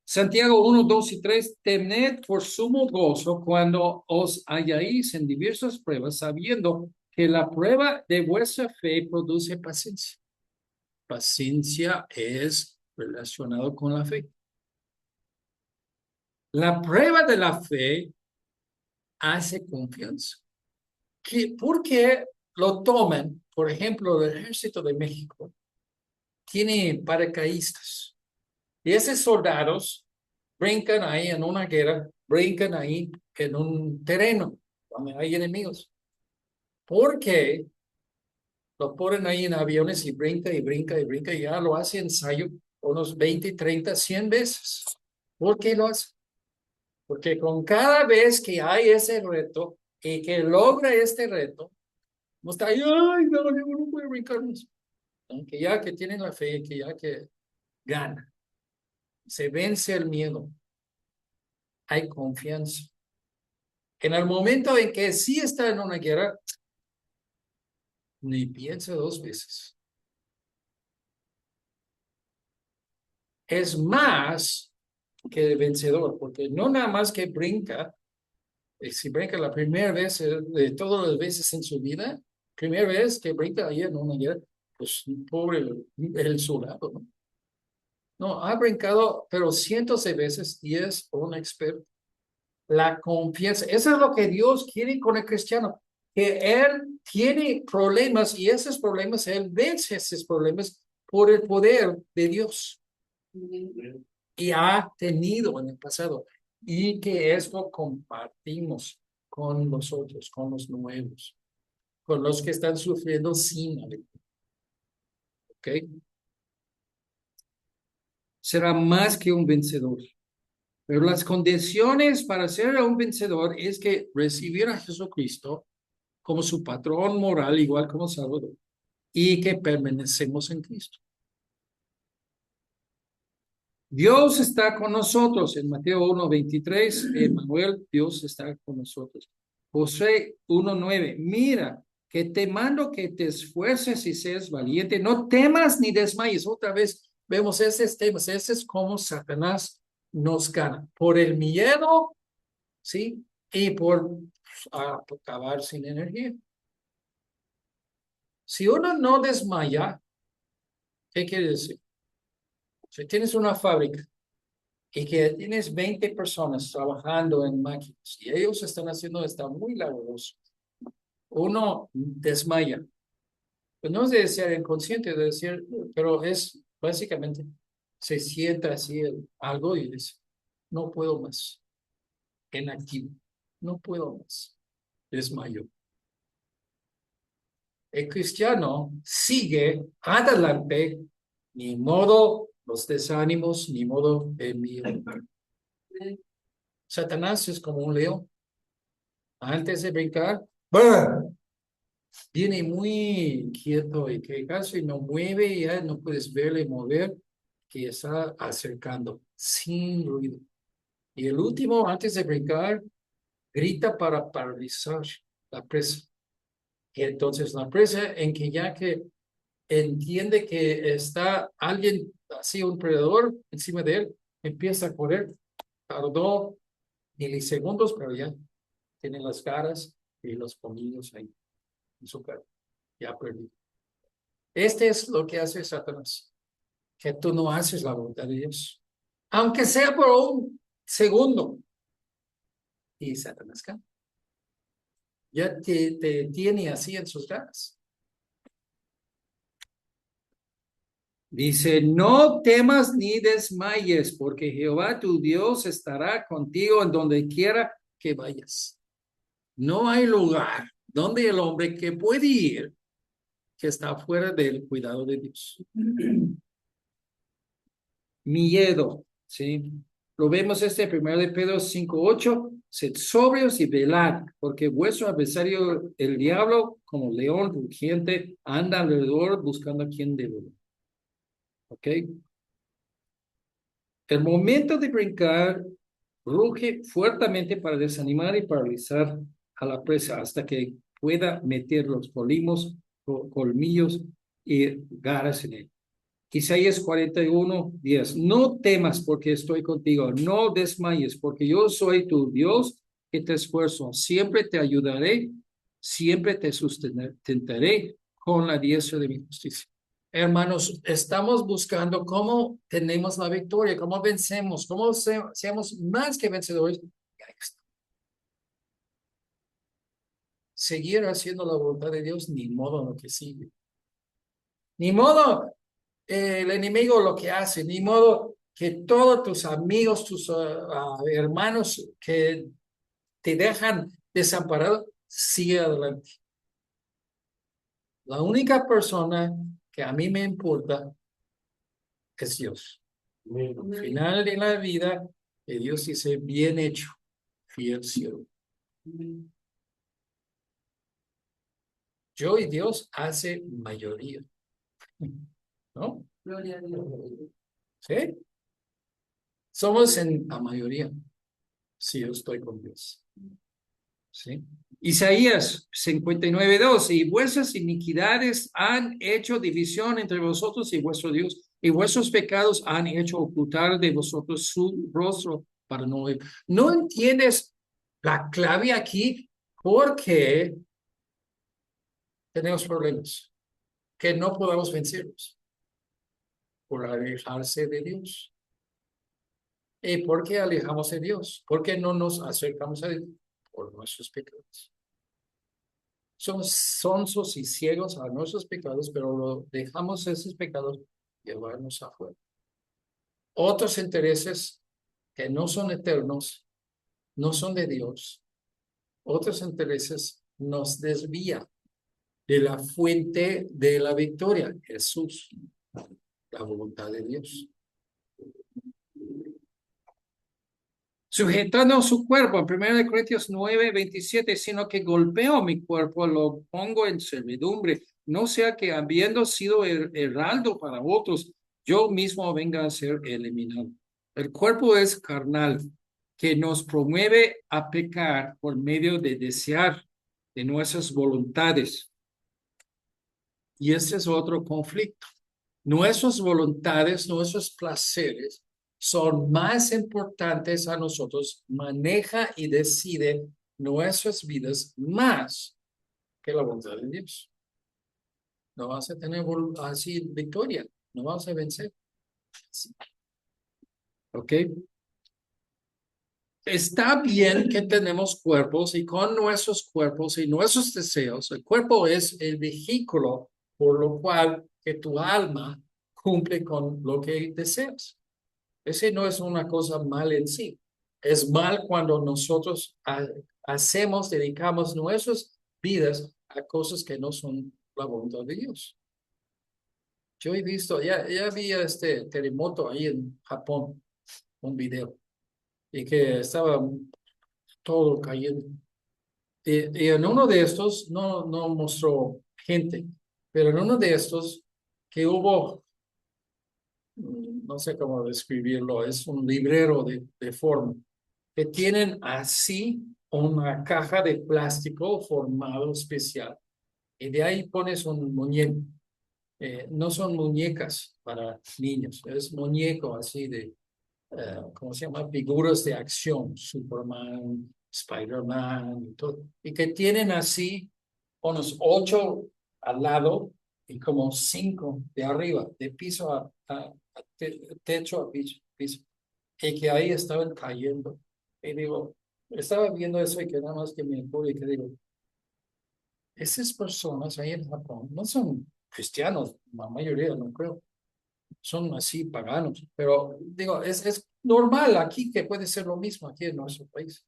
Santiago 1, 2 y 3, tened por sumo gozo cuando os halláis en diversas pruebas, sabiendo que la prueba de vuestra fe produce paciencia. Paciencia es relacionado con la fe. La prueba de la fe hace confianza. ¿Por qué lo toman? Por ejemplo, el Ejército de México tiene paracaidistas. Y esos soldados brincan ahí en una guerra, brincan ahí en un terreno donde hay enemigos. ¿Por qué lo ponen ahí en aviones y brinca y brinca y brinca y ya lo hace ensayo unos 20, 30, 100 veces? ¿Por qué lo hace? Porque con cada vez que hay ese reto y que logra este reto, no está ahí, ay, no, yo no puedo brincar más. Aunque ya que tienen la fe, que ya que gana, se vence el miedo, hay confianza. En el momento en que sí está en una guerra, ni piensa dos veces. Es más que vencedor, porque no nada más que brinca, si brinca la primera vez de todas las veces en su vida, primera vez que brinca ahí en una guerra, pues pobre el soldado, ¿no? No, ha brincado, pero cientos de veces y es un experto. La confianza, eso es lo que Dios quiere con el cristiano, que él tiene problemas y esos problemas, él vence esos problemas por el poder de Dios. Y ha tenido en el pasado. Y que esto compartimos con los otros, con los nuevos, con los que están sufriendo sin alegría. ¿Ok? Será más que un vencedor. Pero las condiciones para ser un vencedor es que recibir a Jesucristo como su patrón moral, igual como Salvador, y que permanecemos en Cristo. Dios está con nosotros. En Mateo 1:23, Emmanuel, Dios está con nosotros. Josué 1:9, mira, que te mando que te esfuerces y seas valiente, no temas ni desmayes. Otra vez vemos esos temas, ese es como Satanás nos gana, por el miedo, ¿sí? Y por acabar sin energía. Si uno no desmaya, ¿qué quiere decir? Si tienes una fábrica y que tienes 20 personas trabajando en máquinas y ellos están haciendo, está muy laborioso, uno desmaya. Pues no es de ser inconsciente, de decir, pero es básicamente, se sienta así algo y dice, no puedo más, inactivo, no puedo más, desmayo. El cristiano sigue adelante, ni modo los desánimos, ni modo el miedo. Satanás es como un león. Antes de brincar, ¡bah! Viene muy quieto y que casi no mueve y ya no puedes verle mover, que está acercando sin ruido. Y el último, antes de brincar, grita para paralizar la presa. Y entonces la presa, en que ya que entiende que está alguien, así un predador encima de él, empieza a correr. Tardó milisegundos, pero ya tiene las caras y los colmillos ahí en su cara. Ya perdido. Este es lo que hace Satanás, que tú no haces la voluntad de Dios, aunque sea por un segundo. Y Satanás gana. Ya te tiene así en sus ganas. Dice, no temas ni desmayes, porque Jehová tu Dios estará contigo en donde quiera que vayas. No hay lugar donde el hombre que puede ir que está fuera del cuidado de Dios. Miedo, ¿sí? Lo vemos 1 de Pedro 5:8, sed sobrios y velad, porque vuestro adversario, el diablo, como león rugiente, anda alrededor buscando a quien devorar. ¿Ok? El momento de brincar, ruge fuertemente para desanimar y paralizar a la presa hasta que pueda meter los colmillos y garras en él. Isaías 41:10. No temas porque estoy contigo, no desmayes porque yo soy tu Dios que te esfuerzo. Siempre te ayudaré, siempre te sustentaré con la diestra de mi justicia. hermanos, estamos buscando cómo tenemos la victoria, cómo vencemos, cómo seamos más que vencedores. Seguir haciendo la voluntad de Dios, ni modo lo que sigue. Ni modo el enemigo lo que hace, ni modo que todos tus amigos, tus hermanos que te dejan desamparado, sigue adelante. La única persona que a mí me importa es Dios. Amén. Al final de la vida, que Dios dice, bien hecho, fiel siervo. Yo y Dios hace mayoría. ¿No? Gloria a Dios. ¿Sí? Somos en la mayoría. Sí, yo estoy con Dios. ¿Sí? Isaías 59:2, y vuestras iniquidades han hecho división entre vosotros y vuestro Dios, y vuestros pecados han hecho ocultar de vosotros su rostro para no ver. ¿No entiendes la clave aquí? Porque tenemos problemas que no podemos vencerlos por alejarse de Dios. ¿Y por qué alejamos de Dios? ¿Por qué no nos acercamos a Dios? Por nuestros pecados. Somos sonsos y ciegos a nuestros pecados, pero lo dejamos esos pecados llevarnos afuera. Otros intereses que no son eternos, no son de Dios. Otros intereses nos desvían de la fuente de la victoria, Jesús, la voluntad de Dios. Sujetando su cuerpo, en 1 Corintios 9:27, sino que golpeo mi cuerpo, lo pongo en servidumbre, no sea que habiendo sido heraldo para otros, yo mismo venga a ser eliminado. El cuerpo es carnal, que nos promueve a pecar por medio de desear de nuestras voluntades. Y ese es otro conflicto. Nuestras voluntades, nuestros placeres son más importantes a nosotros, maneja y decide nuestras vidas más que la voluntad de Dios. No vas a tener así victoria, no vas a vencer. ¿Ok? Está bien que tenemos cuerpos y con nuestros cuerpos y nuestros deseos, el cuerpo es el vehículo por lo cual que tu alma cumple con lo que deseas. Ese no es una cosa mal en sí. Es mal cuando nosotros hacemos, dedicamos nuestras vidas a cosas que no son la voluntad de Dios. Yo he visto, ya vi este terremoto ahí en Japón, un video, y que estaba todo cayendo. Y en uno de estos, no mostró gente, pero en uno de estos que hubo, no sé cómo describirlo, es un librero de forma, que tienen así una caja de plástico formado especial, y de ahí pones un muñeco. No son muñecas para niños, es muñeco así de, ¿cómo se llama? Figuras de acción, Superman, Spider-Man y todo, y que tienen así unos 8 al lado y como 5 de arriba, de piso a techo a piso, y que ahí estaban cayendo. Y digo, estaba viendo eso y que nada más que me acuerdo y que digo, esas personas ahí en Japón no son cristianos, la mayoría no creo, son así paganos, pero digo, es normal aquí que puede ser lo mismo aquí en nuestro país.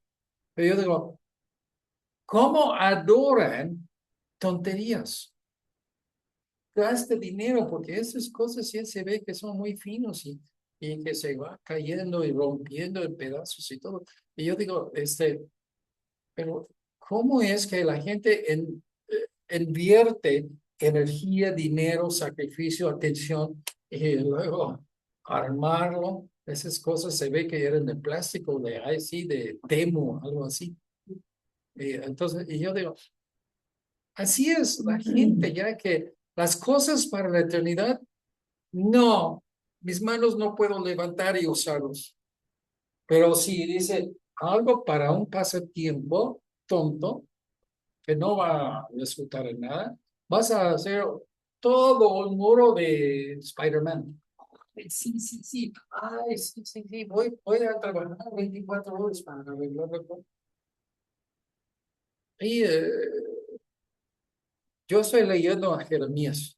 Pero yo digo, ¿cómo adoran tonterías? Gaste dinero porque esas cosas sí se ve que son muy finos y que se va cayendo y rompiendo en pedazos y todo. Y yo digo, pero ¿cómo es que la gente invierte energía, dinero, sacrificio, atención y luego armarlo? Esas cosas se ve que eran de plástico, de IC, de demo, algo así. Entonces, y yo digo, así es la gente, ya que las cosas para la eternidad, no, mis manos no puedo levantar y usarlos. Pero si dice algo para un pasatiempo tonto, que no va a resultar en nada, vas a hacer todo un muro de Spider-Man. Ay, sí, sí, sí. Ay, sí, sí, sí. Voy a trabajar 24 horas para arreglarlo todo. Y yo estoy leyendo a Jeremías,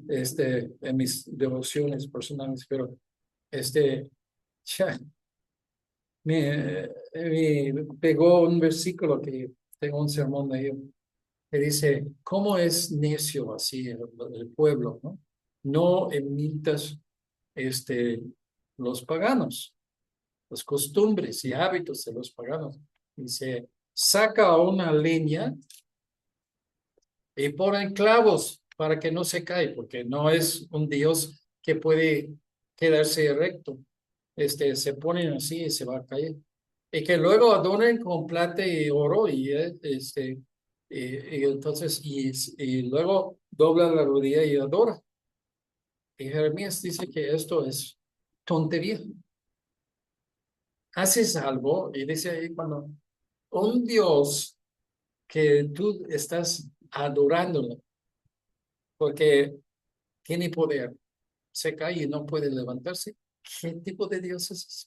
en mis devociones personales, pero ya, me pegó un versículo que tengo un sermón de ello, que dice, ¿cómo es necio así el pueblo, ¿no? No imitas los paganos, las costumbres y hábitos de los paganos. Dice, saca una leña y ponen clavos para que no se cae, porque no es un Dios que puede quedarse recto. Se ponen así y se va a caer. Y que luego adoren con plata y oro y entonces y luego dobla la rodilla y adora. Y Jeremías dice que esto es tontería. Haces algo y dice ahí cuando un Dios que tú estás adorándolo porque tiene poder, se cae y no puede levantarse. ¿Qué tipo de Dios es ese?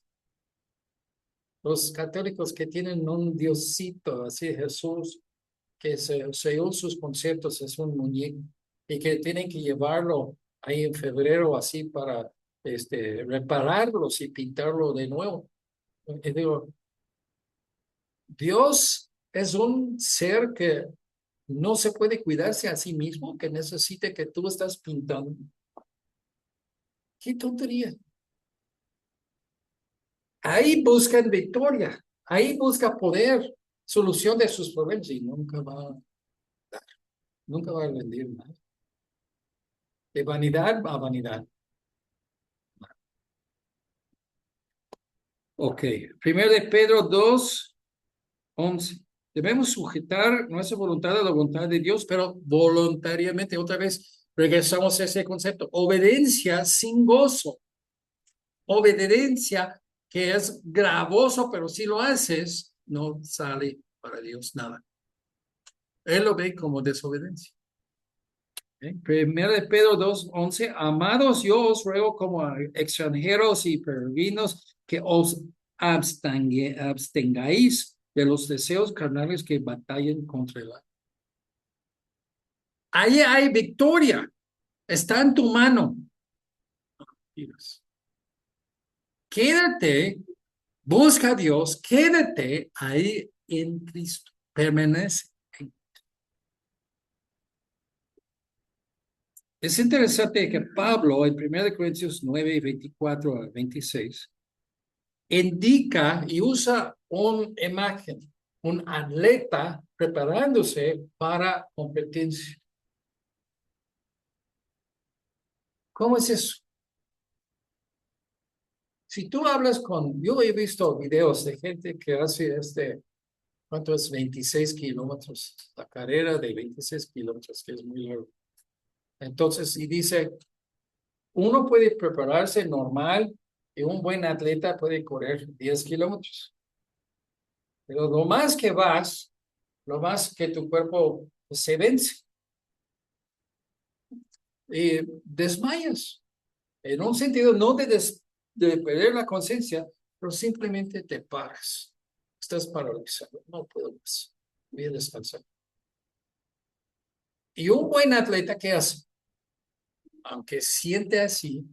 Los católicos que tienen un Diosito, así Jesús, que según sus conceptos es un muñeco y que tienen que llevarlo ahí en febrero así para repararlos y pintarlo de nuevo. Y digo, Dios es un ser que no se puede cuidarse a sí mismo, que necesite que tú estás pintando. ¡Qué tontería! Ahí buscan victoria, ahí busca poder, solución de sus problemas y nunca va a rendir nada. De vanidad a vanidad. Ok, primero de Pedro 2:11. Debemos sujetar nuestra voluntad a la voluntad de Dios, pero voluntariamente. Otra vez regresamos a ese concepto. Obediencia sin gozo. Obediencia que es gravoso, pero si lo haces, no sale para Dios nada. Él lo ve como desobediencia. Primero de Pedro 2:11, amados, yo os ruego como a extranjeros y peregrinos que os abstengáis de los deseos carnales que batallan contra el alma. Ahí hay victoria, está en tu mano. Quédate, busca a Dios, quédate ahí en Cristo, permanece. Es interesante que Pablo en 1 Corintios 9:24-26 indica y usa una imagen, un atleta preparándose para competencia. ¿Cómo es eso? Si tú hablas yo he visto videos de gente que hace ¿cuánto es? 26 kilómetros, la carrera de 26 kilómetros, que es muy largo. Entonces, y dice, uno puede prepararse normal y un buen atleta puede correr 10 kilómetros. Pero lo más que vas, lo más que tu cuerpo se vence y desmayas. En un sentido, no de perder la conciencia, pero simplemente te paras. Estás paralizado, no puedo más. Voy a descansar. Y un buen atleta, ¿qué hace? Aunque siente así,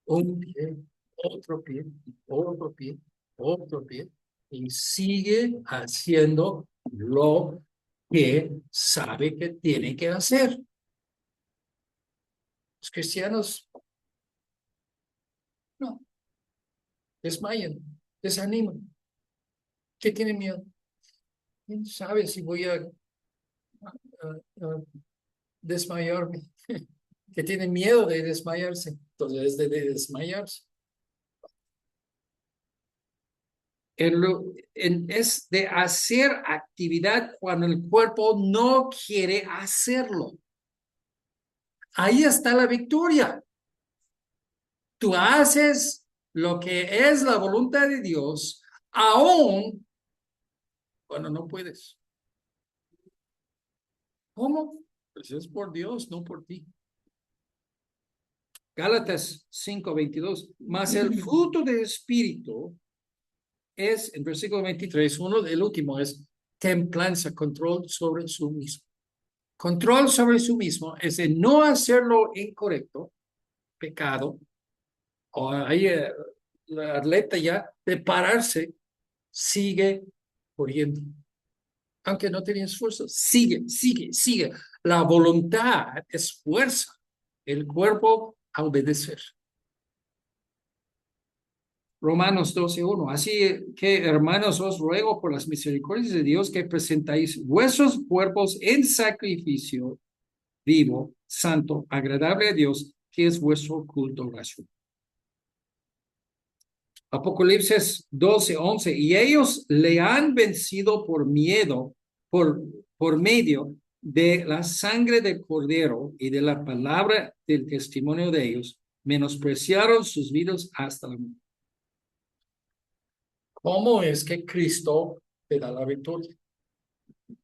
un pie, otro pie, otro pie, otro pie, y sigue haciendo lo que sabe que tiene que hacer. Los cristianos no, desmayan, desaniman. ¿Qué tienen miedo? ¿Quién sabe si voy a desmayarme? Que tienen miedo de desmayarse. Entonces es de desmayarse. Es de hacer actividad cuando el cuerpo no quiere hacerlo. Ahí está la victoria. Tú haces lo que es la voluntad de Dios, aún cuando no puedes. ¿Cómo? Pues es por Dios, no por ti. Gálatas 5:22. Mas el fruto del Espíritu es, en versículo 23, el último es templanza, control sobre su mismo. Control sobre su mismo es de no hacer lo incorrecto, pecado, o ahí la atleta ya de pararse, sigue corriendo. Aunque no tenía esfuerzo, sigue. La voluntad es fuerza, el cuerpo a obedecer. Romanos 12:1. Así que, hermanos, os ruego por las misericordias de Dios que presentáis vuestros cuerpos en sacrificio vivo, santo, agradable a Dios, que es vuestro culto racional. Apocalipsis 12:11. Y ellos le han vencido por miedo, por medio de la sangre del cordero y de la palabra del testimonio de ellos, menospreciaron sus vidas hasta la muerte. ¿Cómo es que Cristo te da la victoria?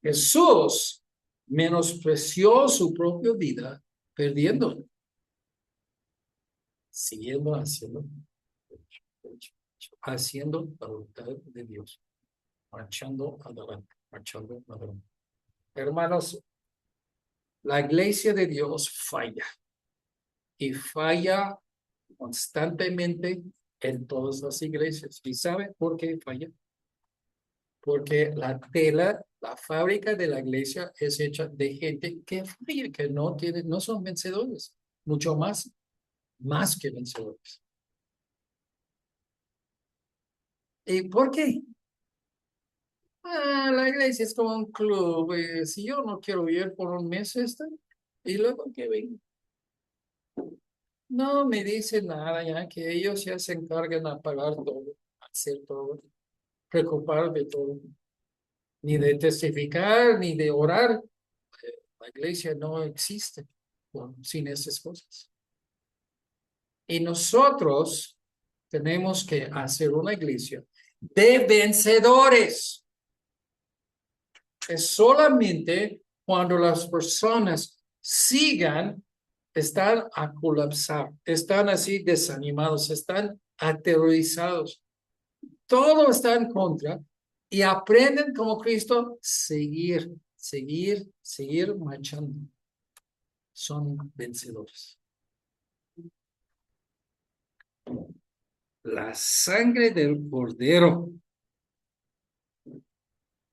Jesús menospreció su propia vida, perdiendo, siguiendo haciendo la voluntad de Dios, marchando adelante. Hermanos, la iglesia de Dios falla y falla constantemente en todas las iglesias. ¿Y sabe por qué falla? Porque la fábrica de la iglesia es hecha de gente que falla, que no son vencedores, mucho más que vencedores. ¿Y por qué? La iglesia es como un club. Si yo no quiero ir por un mes y luego que vengo. No me dicen nada ya, que ellos ya se encargan a pagar todo, a hacer todo, preocupar de todo. Ni de testificar, ni de orar. La iglesia no existe sin esas cosas. Y nosotros tenemos que hacer una iglesia de vencedores. Es solamente cuando las personas están a colapsar, están así desanimados, están aterrorizados, todo está en contra y aprenden como Cristo seguir marchando. Son vencedores. La sangre del Cordero.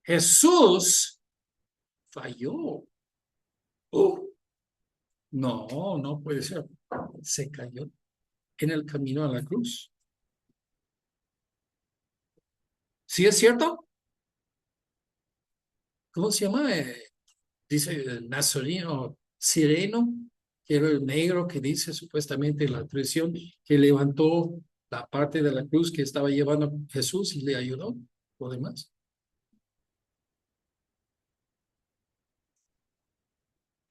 Jesús falló. No puede ser. Se cayó en el camino a la cruz. ¿Sí es cierto? ¿Cómo se llama? Dice el nazareno, sireno, que era el negro que dice supuestamente la tradición que levantó la parte de la cruz que estaba llevando Jesús y le ayudó, lo demás.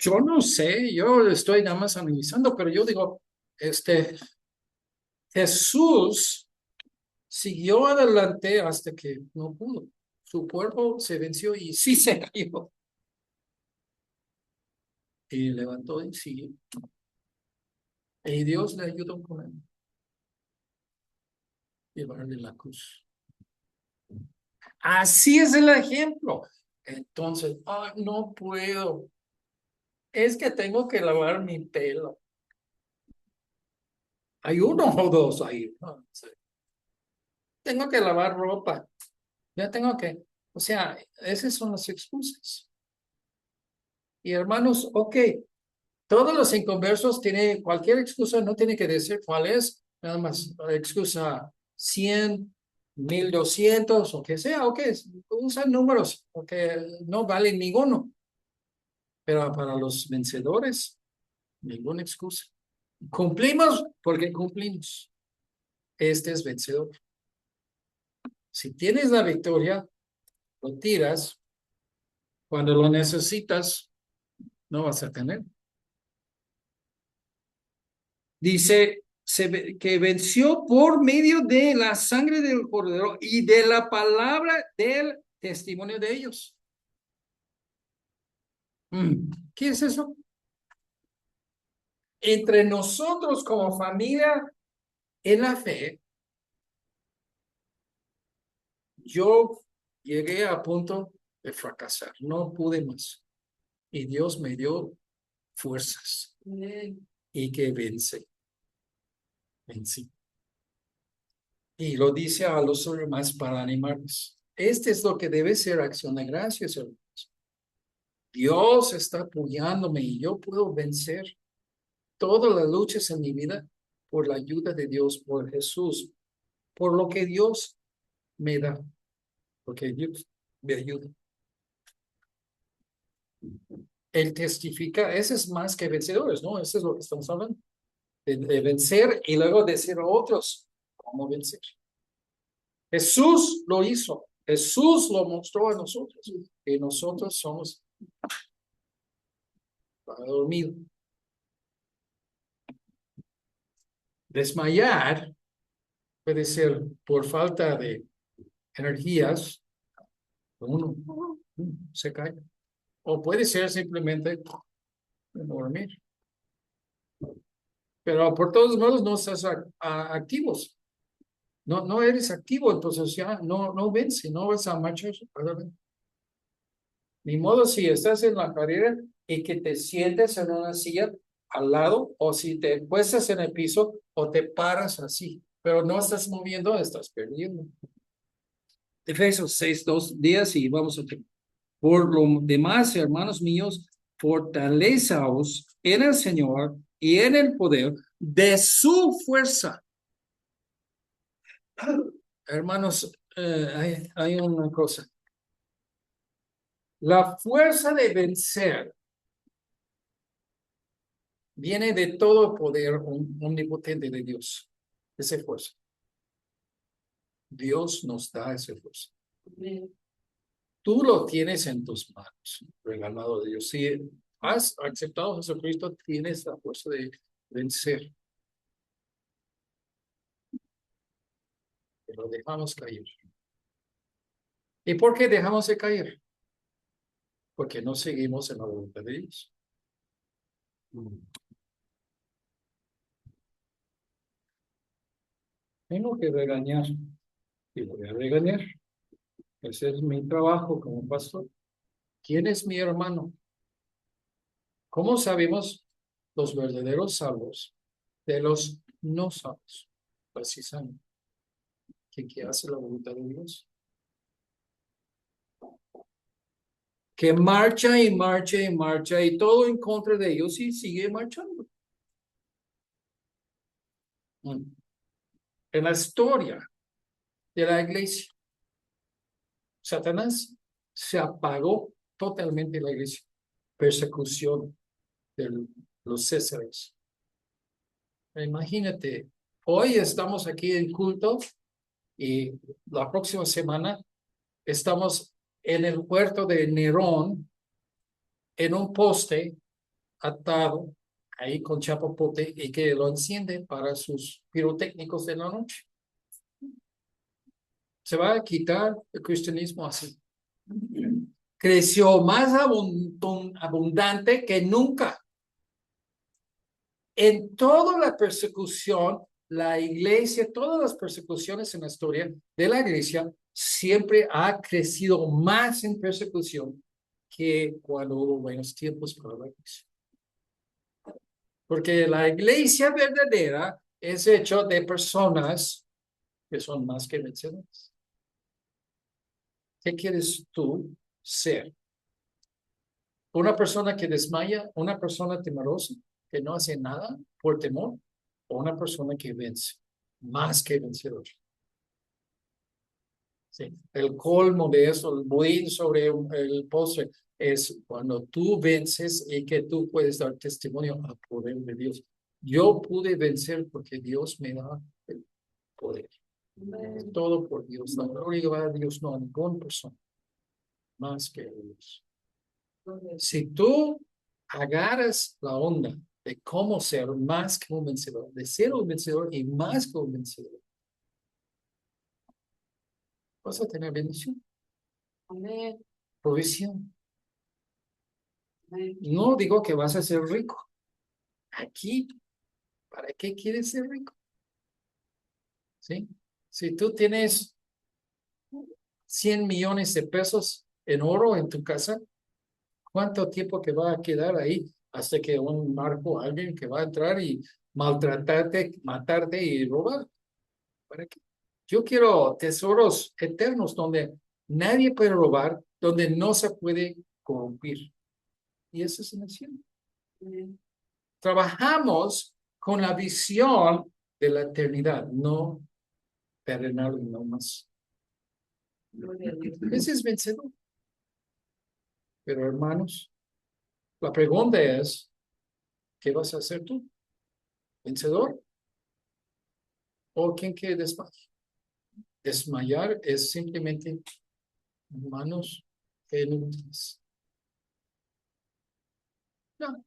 Yo no sé, yo estoy nada más analizando, pero yo digo, Jesús siguió adelante hasta que no pudo. Su cuerpo se venció y sí se cayó. Y levantó y siguió. Y Dios le ayudó con él. Llevarle la cruz. Así es el ejemplo. Entonces, no puedo. Es que tengo que lavar mi pelo. Hay uno o dos ahí. No sé. Tengo que lavar ropa. Ya tengo que. O sea, esas son las excusas. Y hermanos, ok, todos los inconversos tienen cualquier excusa, no tiene que decir cuál es, nada más excusa 100, 1200 o que sea, ok, usan números porque no valen ninguno. Pero para los vencedores, ninguna excusa. Cumplimos porque cumplimos. Este es vencedor. Si tienes la victoria, lo tiras. Cuando lo necesitas, no vas a tener. Dice que venció por medio de la sangre del Cordero y de la palabra del testimonio de ellos. ¿Qué es eso? Entre nosotros como familia en la fe, yo llegué a punto de fracasar. No pude más. Y Dios me dio fuerzas. Y que vencí. Y lo dice a los demás para animarnos. Este es lo que debe ser acción de gracias, hermanos. Dios está apoyándome y yo puedo vencer todas las luchas en mi vida por la ayuda de Dios, por Jesús, por lo que Dios me da, porque Dios me ayuda. Él testifica, ese es más que vencedores, ¿no? Eso es lo que estamos hablando, de vencer y luego decir a otros cómo vencer. Jesús lo hizo, Jesús lo mostró a nosotros, y nosotros somos para dormir. Desmayar puede ser por falta de energías, uno se cae, o puede ser simplemente dormir. Pero por todos modos no estás activos. No eres activo, entonces ya no vence, no vas a marchar. Ni modo si estás en la carrera y que te sientes en una silla al lado, o si te puestas en el piso o te paras así, pero no estás moviendo, estás perdiendo. Efesios 6:2 y vamos a terminar. Por lo demás, hermanos míos, fortaleceos en el Señor y en el poder de su fuerza. Hermanos, hay una cosa. La fuerza de vencer viene de todo poder omnipotente de Dios. Esa fuerza. Dios nos da esa fuerza. Tú lo tienes en tus manos, regalado de Dios. Si has aceptado a Jesucristo, tienes la fuerza de vencer. Pero dejamos caer. ¿Y por qué dejamos de caer? Porque no seguimos en la voluntad de Dios. Tengo que regañar y voy a regañar. Ese es mi trabajo como pastor. ¿Quién es mi hermano? ¿Cómo sabemos los verdaderos salvos de los no salvos? Precisamente. ¿Que hace la voluntad de Dios? Que marcha y marcha y marcha y todo en contra de ellos y sigue marchando. En la historia de la iglesia, Satanás se apagó totalmente la iglesia. Persecución de los Césares. Imagínate, hoy estamos aquí en culto y la próxima semana estamos en el huerto de Nerón, en un poste atado ahí con chapapote y que lo enciende para sus pirotécnicos de la noche. Se va a quitar el cristianismo así. Creció más abundante que nunca. En toda la persecución, la iglesia, todas las persecuciones en la historia de la iglesia, siempre ha crecido más en persecución que cuando hubo buenos tiempos para la iglesia. Porque la iglesia verdadera es hecho de personas que son más que vencedores. ¿Qué quieres tú ser? ¿Una persona que desmaya? ¿Una persona temerosa que no hace nada por temor? ¿O una persona que vence? Más que vencedor. Sí. El colmo de eso, el budín sobre el postre, es cuando tú vences y que tú puedes dar testimonio al poder de Dios. Yo pude vencer porque Dios me da el poder. Todo por Dios. La gloria va a Dios, no a ninguna persona. Más que Dios. Si tú agarras la onda de cómo ser más que un vencedor, de ser un vencedor y más que un vencedor, vas a tener bendición, provisión. No digo que vas a ser rico. Aquí, ¿para qué quieres ser rico? ¿Sí? Si tú tienes 100 millones de pesos en oro en tu casa, ¿cuánto tiempo te va a quedar ahí hasta que un narco, alguien que va a entrar y maltratarte, matarte y robar? ¿Para qué? Yo quiero tesoros eternos donde nadie puede robar, donde no se puede corrompir. Y eso es el cielo. Trabajamos con la visión de la eternidad, no terrenal, no más. Ese es vencedor. Pero hermanos, la pregunta es, ¿qué vas a hacer tú? ¿Vencedor? ¿O quien quiere desmayar? Desmayar es simplemente, hermanos, inútiles. No,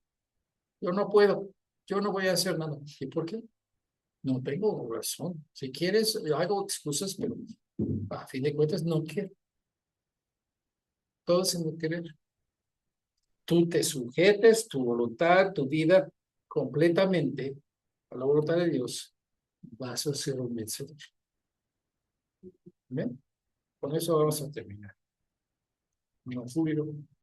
yo no puedo, yo no voy a hacer nada. ¿Y por qué? No tengo razón. Si quieres, yo hago excusas, pero a fin de cuentas no quiero. Todo es en no querer. Tú te sujetes tu voluntad, tu vida completamente a la voluntad de Dios, vas a ser un vencedor. ¿Amén? Con eso vamos a terminar. No júbilo.